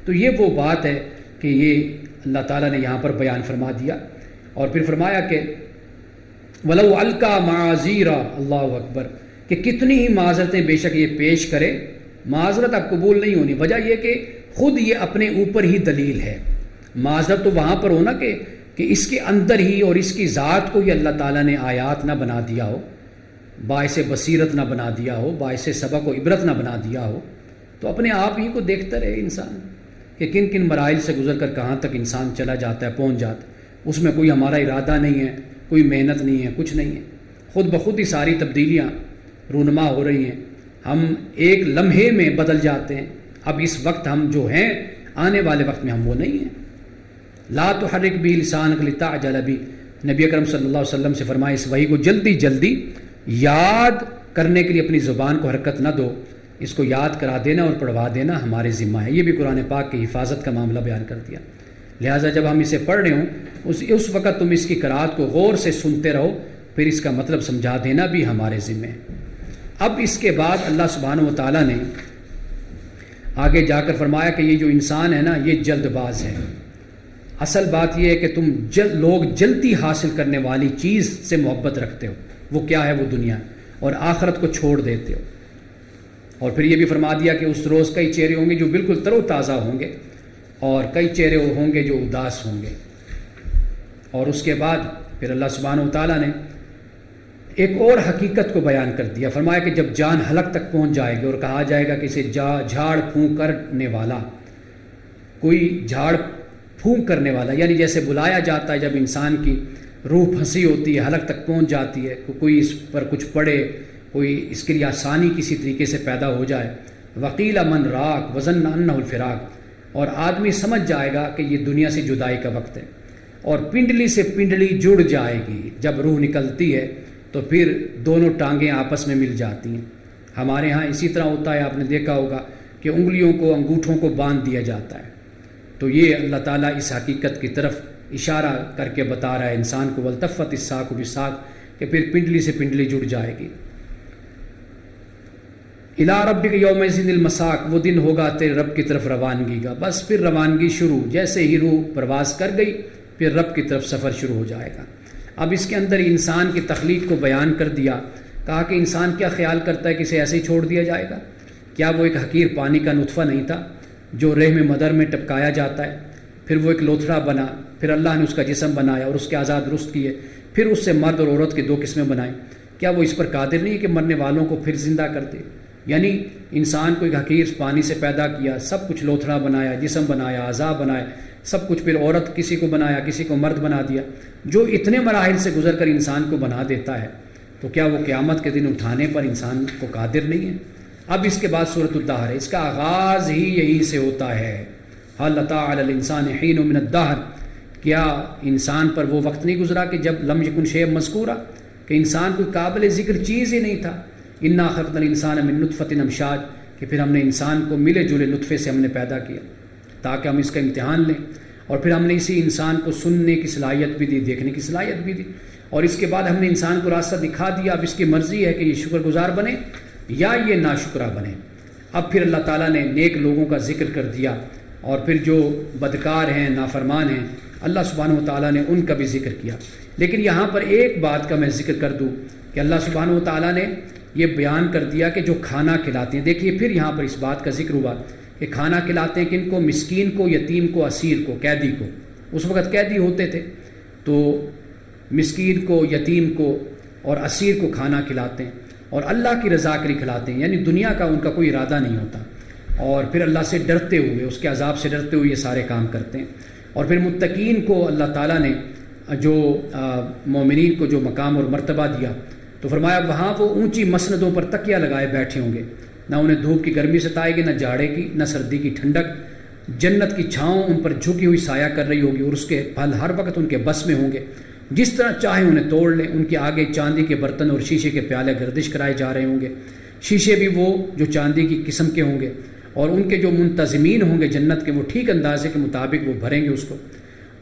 Speaker 1: تو یہ وہ بات ہے کہ یہ اللہ تعالیٰ نے یہاں پر بیان فرما دیا، اور پھر فرمایا کہ وَلَوْ أَلْقَى مَعَاذِيرَ، اللہ اکبر، کہ کتنی ہی معذرتیں بے شک یہ پیش کرے، معذرت اب قبول نہیں ہونی، وجہ یہ کہ خود یہ اپنے اوپر ہی دلیل ہے۔ معذرت تو وہاں پر ہونا کہ اس کے اندر ہی اور اس کی ذات کو ہی اللہ تعالیٰ نے آیات نہ بنا دیا ہو، باعث بصیرت نہ بنا دیا ہو، باعث سبق و عبرت نہ بنا دیا ہو، تو اپنے آپ ہی کو دیکھتا رہے انسان کہ کن کن مراحل سے گزر کر کہاں تک انسان چلا جاتا ہے، پہنچ جاتا ہے۔ اس میں کوئی ہمارا ارادہ نہیں ہے، کوئی محنت نہیں ہے، کچھ نہیں ہے، خود بخود ہی ساری تبدیلیاں رونما ہو رہی ہیں۔ ہم ایک لمحے میں بدل جاتے ہیں، اب اس وقت ہم جو ہیں، آنے والے وقت میں ہم وہ نہیں ہیں۔ لا تحرک بھی لسانک لتعجل بھی، نبی اکرم صلی اللہ علیہ وسلم سے فرمایا اس وحی کو جلدی جلدی یاد کرنے کے لیے اپنی زبان کو حرکت نہ دو، اس کو یاد کرا دینا اور پڑھوا دینا ہمارے ذمہ ہے۔ یہ بھی قرآن پاک کی حفاظت کا معاملہ بیان کر دیا، لہٰذا جب ہم اسے پڑھ رہے ہوں اس وقت تم اس کی قرأت کو غور سے سنتے رہو، پھر اس کا مطلب سمجھا دینا بھی ہمارے ذمہ ہے۔ اب اس کے بعد اللہ سبحانہ و تعالیٰ نے آگے جا کر فرمایا کہ یہ جو انسان ہے نا یہ جلد باز ہے. اصل بات یہ ہے کہ تم لوگ جلدی حاصل کرنے والی چیز سے محبت رکھتے ہو. وہ کیا ہے؟ وہ دنیا، اور آخرت کو چھوڑ دیتے ہو. اور پھر یہ بھی فرما دیا کہ اس روز کئی چہرے ہوں گے جو بالکل تر و تازہ ہوں گے، اور کئی چہرے ہوں گے جو اداس ہوں گے. اور اس کے بعد پھر اللہ سبحانہ و تعالیٰ نے ایک اور حقیقت کو بیان کر دیا. فرمایا کہ جب جان حلق تک پہنچ جائے گی اور کہا جائے گا کہ اسے جھاڑ پھونک کرنے والا، کوئی جھاڑ پھونک کرنے والا، یعنی جیسے بلایا جاتا ہے جب انسان کی روح پھنسی ہوتی ہے، حلق تک پہنچ جاتی ہے، کوئی اس پر کچھ پڑے، کوئی اس کے لیے آسانی کسی طریقے سے پیدا ہو جائے. وقیل من راق وظن انہ الفراق، اور آدمی سمجھ جائے گا کہ یہ دنیا سے جدائی کا وقت ہے. اور پنڈلی سے پنڈلی جڑ جائے گی. جب روح نکلتی ہے تو پھر دونوں ٹانگیں آپس میں مل جاتی ہیں. ہمارے ہاں اسی طرح ہوتا ہے، آپ نے دیکھا ہوگا کہ انگلیوں کو، انگوٹھوں کو باندھ دیا جاتا ہے. تو یہ اللہ تعالیٰ اس حقیقت کی طرف اشارہ کر کے بتا رہا ہے انسان کو، والتفت الساق بالساق، کہ پھر پنڈلی سے پنڈلی جڑ جائے گی. الی ربک یومئذ المساق، وہ دن ہوگا تیرے رب کی طرف روانگی کا. بس پھر روانگی شروع، جیسے ہی روح پرواز کر گئی پھر رب کی طرف سفر شروع ہو جائے گا. اب اس کے اندر انسان کی تخلیق کو بیان کر دیا. کہا کہ انسان کیا خیال کرتا ہے کہ اسے ایسے ہی چھوڑ دیا جائے گا؟ کیا وہ ایک حقیر پانی کا نطفہ نہیں تھا جو رحم مدر میں ٹپکایا جاتا ہے، پھر وہ ایک لوتھڑا بنا، پھر اللہ نے اس کا جسم بنایا اور اس کے اعضاء درست کیے، پھر اس سے مرد اور عورت کی 2 قسمیں بنائیں. کیا وہ اس پر قادر نہیں ہے کہ مرنے والوں کو پھر زندہ کر دے؟ یعنی انسان کو ایک حقیر پانی سے پیدا کیا، سب کچھ لوتھڑا بنایا، جسم بنایا، اعضاء بنائے، سب کچھ، پھر عورت کسی کو بنایا، کسی کو مرد بنا دیا. جو اتنے مراحل سے گزر کر انسان کو بنا دیتا ہے تو کیا وہ قیامت کے دن اٹھانے پر انسان کو قادر نہیں ہے؟ اب اس کے بعد سورۃ الدہر ہے، اس کا آغاز ہی یہی سے ہوتا ہے. هل اتى على الانسان حين من الدهر، کیا انسان پر وہ وقت نہیں گزرا کہ جب لم یکن شیئا مذکورا، کہ انسان کوئی قابل ذکر چیز ہی نہیں تھا. انا خلقنا الانسان من نطفة امشاج، کہ پھر ہم نے انسان کو ملے جلے نطفے سے ہم نے پیدا کیا تاکہ ہم اس کا امتحان لیں. اور پھر ہم نے اسی انسان کو سننے کی صلاحیت بھی دی، دیکھنے کی صلاحیت بھی دی، اور اس کے بعد ہم نے انسان کو راستہ دکھا دیا. اب اس کی مرضی ہے کہ یہ شکر گزار بنے یا یہ ناشکرہ بنے. اب پھر اللہ تعالیٰ نے نیک لوگوں کا ذکر کر دیا، اور پھر جو بدکار ہیں، نافرمان ہیں، اللہ سبحانہ و تعالیٰ نے ان کا بھی ذکر کیا. لیکن یہاں پر ایک بات کا میں ذکر کر دوں کہ اللہ سبحانہ و تعالیٰ نے یہ بیان کر دیا کہ جو کھانا کھلاتے ہیں. دیکھیے پھر یہاں پر اس بات کا ذکر ہوا کہ کھانا کھلاتے ہیں کن کو؟ مسکین کو، یتیم کو، اسیر کو، قیدی کو. اس وقت قیدی ہوتے تھے تو مسکین کو، یتیم کو اور اسیر کو کھانا کھلاتے ہیں، اور اللہ کی رضا کے لیے کھلاتے ہیں، یعنی دنیا کا ان کا کوئی ارادہ نہیں ہوتا. اور پھر اللہ سے ڈرتے ہوئے، اس کے عذاب سے ڈرتے ہوئے یہ سارے کام کرتے ہیں. اور پھر متقین کو اللہ تعالیٰ نے جو مومنین کو جو مقام اور مرتبہ دیا تو فرمایا وہاں وہ اونچی مسندوں پر تکیہ لگائے بیٹھے ہوں گے، نہ انہیں دھوپ کی گرمی ستائے گی، نہ جاڑے کی، نہ سردی کی ٹھنڈک. جنت کی چھاؤں ان پر جھکی ہوئی سایہ کر رہی ہوگی، اور اس کے پھل ہر وقت ان کے بس میں ہوں گے، جس طرح چاہے انہیں توڑ لیں. ان کے آگے چاندی کے برتن اور شیشے کے پیالے گردش کرائے جا رہے ہوں گے. شیشے بھی وہ جو چاندی کی قسم کے ہوں گے، اور ان کے جو منتظمین ہوں گے جنت کے، وہ ٹھیک اندازے کے مطابق وہ بھریں گے اس کو.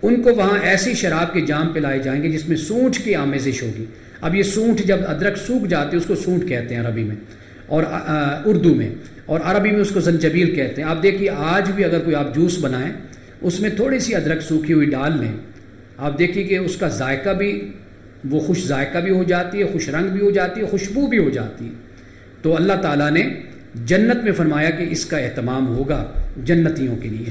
Speaker 1: ان کو وہاں ایسی شراب کے جام پلائے جائیں گے جس میں سونٹ کی آمیزش ہوگی. اب یہ سونٹ، جب ادرک سوکھ جاتی ہے اس کو سونٹ کہتے ہیں عربی میں اور اردو میں، اور عربی میں اس کو زنجبیل کہتے ہیں. آپ دیکھیے آج بھی اگر کوئی آپ جوس بنائیں اس میں تھوڑی سی ادرک سوکھی ہوئی ڈال لیں، آپ دیکھیے کہ اس کا ذائقہ بھی، وہ خوش ذائقہ بھی ہو جاتی ہے، خوش رنگ بھی ہو جاتی ہے، خوشبو بھی ہو جاتی ہے. تو اللہ تعالیٰ نے جنت میں فرمایا کہ اس کا اہتمام ہوگا جنتیوں کے لیے.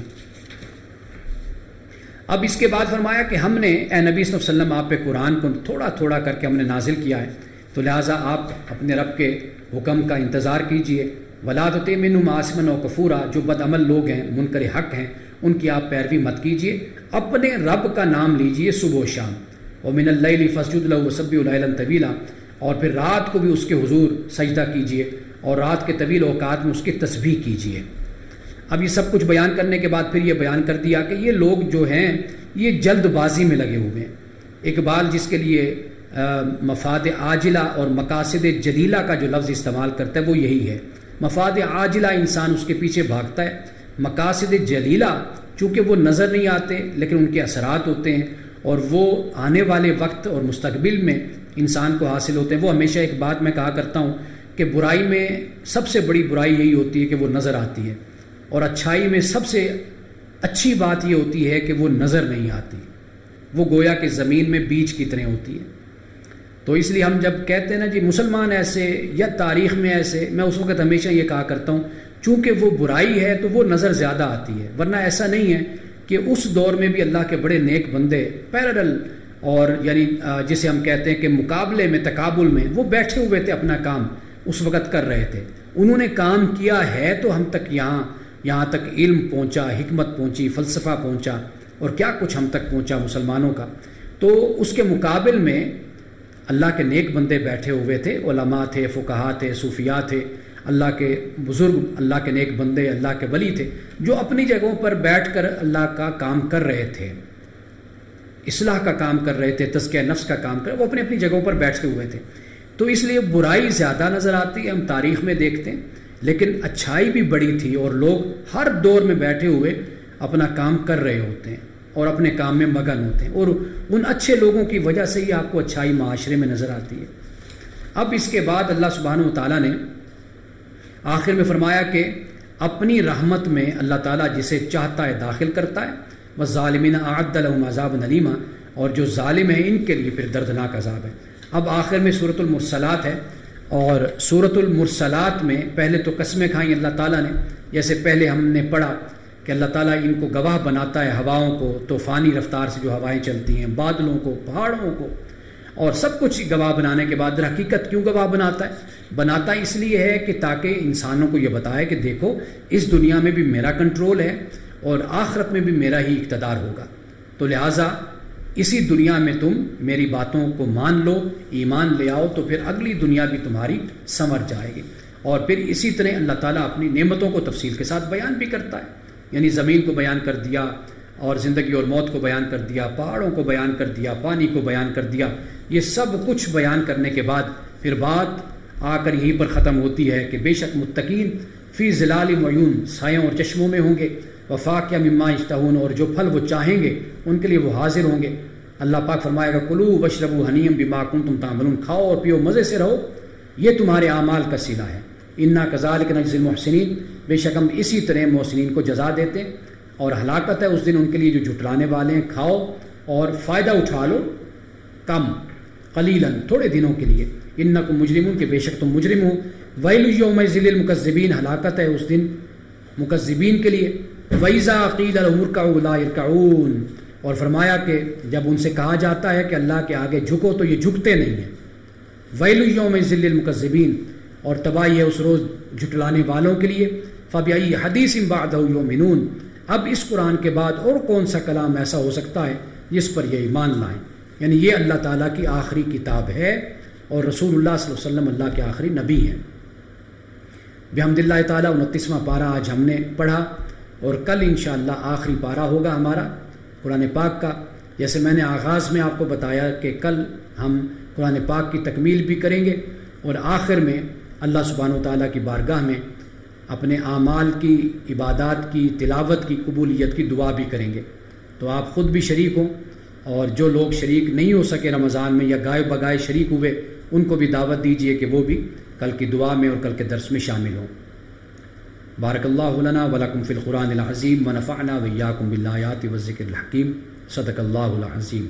Speaker 1: اب اس کے بعد فرمایا کہ ہم نے اے نبی صلی اللہ علیہ وسلم آپ پہ قرآن کو تھوڑا تھوڑا کر کے ہم نے نازل کیا ہے، تو لہٰذا آپ اپنے رب کے حکم کا انتظار کیجئے. وَلَا تُطِعْ مِنْهُمْ عَاصِمًا أَوْ كَفُورًا، جو بد عمل لوگ ہیں، منکر حق ہیں، ان کی آپ پیروی مت کیجئے. اپنے رب کا نام لیجئے صبح و شام. وَمِنَ اللَّيْلِ فَاسْجُدْ لَهُ وَسَبِّحْهُ لَيْلًا طَوِيلًا، اور پھر رات کو بھی اس کے حضور سجدہ کیجئے اور رات کے طویل اوقات میں اس کی تسبیح کیجئے. اب یہ سب کچھ بیان کرنے کے بعد پھر یہ بیان کر دیا کہ یہ لوگ جو ہیں یہ جلد بازی میں لگے ہوئے ہیں. اقبال جس کے لیے مفاد عاجلہ اور مقاصد جلیلہ کا جو لفظ استعمال کرتا ہے وہ یہی ہے. مفاد عاجلہ انسان اس کے پیچھے بھاگتا ہے، مقاصد جلیلہ چونکہ وہ نظر نہیں آتے لیکن ان کے اثرات ہوتے ہیں اور وہ آنے والے وقت اور مستقبل میں انسان کو حاصل ہوتے ہیں. وہ ہمیشہ ایک بات میں کہا کرتا ہوں کہ برائی میں سب سے بڑی برائی یہی ہوتی ہے کہ وہ نظر آتی ہے، اور اچھائی میں سب سے اچھی بات یہ ہوتی ہے کہ وہ نظر نہیں آتی، وہ گویا کہ زمین میں بیج کی طرح ہوتی ہے۔ تو اس لیے ہم جب کہتے ہیں نا جی مسلمان ایسے یا تاریخ میں ایسے، میں اس وقت ہمیشہ یہ کہا کرتا ہوں چونکہ وہ برائی ہے تو وہ نظر زیادہ آتی ہے، ورنہ ایسا نہیں ہے کہ اس دور میں بھی اللہ کے بڑے نیک بندے پیرل اور یعنی جسے ہم کہتے ہیں کہ مقابلے میں تقابل میں وہ بیٹھے ہوئے تھے، اپنا کام اس وقت کر رہے تھے، انہوں نے کام کیا ہے تو ہم تک یہاں تک علم پہنچا، حکمت پہنچی، فلسفہ پہنچا، اور کیا کچھ ہم تک پہنچا مسلمانوں کا۔ تو اس کے مقابل میں اللہ کے نیک بندے بیٹھے ہوئے تھے، علماء تھے، فقہاء تھے، صوفیاء تھے، اللہ کے بزرگ، اللہ کے نیک بندے، اللہ کے ولی تھے، جو اپنی جگہوں پر بیٹھ کر اللہ کا کام کر رہے تھے، اصلاح کا کام کر رہے تھے، تزکیہ نفس کا کام کر رہے، وہ اپنی اپنی جگہوں پر بیٹھے ہوئے تھے۔ تو اس لیے برائی زیادہ نظر آتی ہے، ہم تاریخ میں دیکھتے ہیں، لیکن اچھائی بھی بڑی تھی، اور لوگ ہر دور میں بیٹھے ہوئے اپنا کام کر رہے ہوتے ہیں اور اپنے کام میں مگن ہوتے ہیں، اور ان اچھے لوگوں کی وجہ سے ہی آپ کو اچھائی معاشرے میں نظر آتی ہے۔ اب اس کے بعد اللہ سبحانہ وتعالیٰ نے آخر میں فرمایا کہ اپنی رحمت میں اللہ تعالیٰ جسے چاہتا ہے داخل کرتا ہے، وَالظَّالِمِينَ أَعَدَّ لَهُمْ عَذَابًا أَلِيمًا، اور جو ظالم ہیں ان کے لیے پھر دردناک عذاب ہے۔ اب آخر میں سورۃ المرسلات ہے، اور سورۃ المرسلات میں پہلے تو قسمیں کھائیں اللہ تعالیٰ نے، جیسے پہلے ہم نے پڑھا کہ اللہ تعالیٰ ان کو گواہ بناتا ہے، ہواؤں کو، طوفانی رفتار سے جو ہوائیں چلتی ہیں، بادلوں کو، پہاڑوں کو، اور سب کچھ گواہ بنانے کے بعد در حقیقت کیوں گواہ بناتا ہے اس لیے ہے کہ تاکہ انسانوں کو یہ بتائے کہ دیکھو اس دنیا میں بھی میرا کنٹرول ہے اور آخرت میں بھی میرا ہی اقتدار ہوگا، تو لہٰذا اسی دنیا میں تم میری باتوں کو مان لو، ایمان لے آؤ، تو پھر اگلی دنیا بھی تمہاری سنور جائے گی۔ اور پھر اسی طرح اللہ تعالیٰ اپنی نعمتوں کو تفصیل کے ساتھ بیان بھی کرتا ہے، یعنی زمین کو بیان کر دیا، اور زندگی اور موت کو بیان کر دیا، پہاڑوں کو بیان کر دیا، پانی کو بیان کر دیا، یہ سب کچھ بیان کرنے کے بعد پھر بات آ کر یہیں پر ختم ہوتی ہے کہ بے شک متقین فی ظلال وعیون، سایوں اور چشموں میں ہوں گے، وفاکہ مما یشتہون، اور جو پھل وہ چاہیں گے ان کے لیے وہ حاضر ہوں گے۔ اللہ پاک فرمائے گا کلوا واشربوا ہنیئا بما کنتم تعملون، کھاؤ اور پیو، مزے سے رہو، یہ تمہارے اعمال کا صلہ ہے۔ انا کذالک نجزی المحسنین، بے شک ہم اسی طرح محسنین کو جزا دیتے ہیں، اور ہلاکت ہے اس دن ان کے لیے جو جھٹلانے والے ہیں۔ کھاؤ اور فائدہ اٹھا لو، کم قلیلاً، تھوڑے دنوں کے لیے، انکم مجرمون، کہ بے شک تم مجرم ہو۔ ویل یومئذ للمکذبین، ہلاکت ہے اس دن مکذبین کے لیے۔ وَإِذَا قِيلَ لَهُمُ ارْكَعُوا لَا يَرْكَعُونَ، اور فرمایا کہ جب ان سے کہا جاتا ہے کہ اللہ کے آگے جھکو تو یہ جھکتے نہیں ہیں۔ وَيْلٌ يَوْمَئِذٍ لِّلْمُكَذِّبِينَ، اور تباہی ہے اس روز جھٹلانے والوں کے لیے۔ فَبِأَيِّ حَدِيثٍ بَعْدَهُ يُؤْمِنُونَ، اب اس قرآن کے بعد اور کون سا کلام ایسا ہو سکتا ہے جس پر یہ ایمان لائیں، یعنی یہ اللہ تعالیٰ کی آخری کتاب ہے، اور رسول اللہ صلی اللہ علیہ وسلم اللہ کے آخری نبی ہیں۔ بحمد اللہ تعالیٰ 29واں پارہ آج ہم نے پڑھا، اور کل انشاءاللہ آخری پارہ ہوگا ہمارا قرآن پاک کا۔ جیسے میں نے آغاز میں آپ کو بتایا کہ کل ہم قرآن پاک کی تکمیل بھی کریں گے، اور آخر میں اللہ سبحانہ وتعالیٰ کی بارگاہ میں اپنے اعمال کی، عبادات کی، تلاوت کی قبولیت کی دعا بھی کریں گے۔ تو آپ خود بھی شریک ہوں، اور جو لوگ شریک نہیں ہو سکے رمضان میں یا گائے بگائے شریک ہوئے، ان کو بھی دعوت دیجیے کہ وہ بھی کل کی دعا میں اور کل کے درس میں شامل ہوں۔ بارک اللہ لنا ولکم فی القرآن العظیم ونفعنا وإیاکم بالآیات والذکر الحکیم، صدق اللہ العظیم۔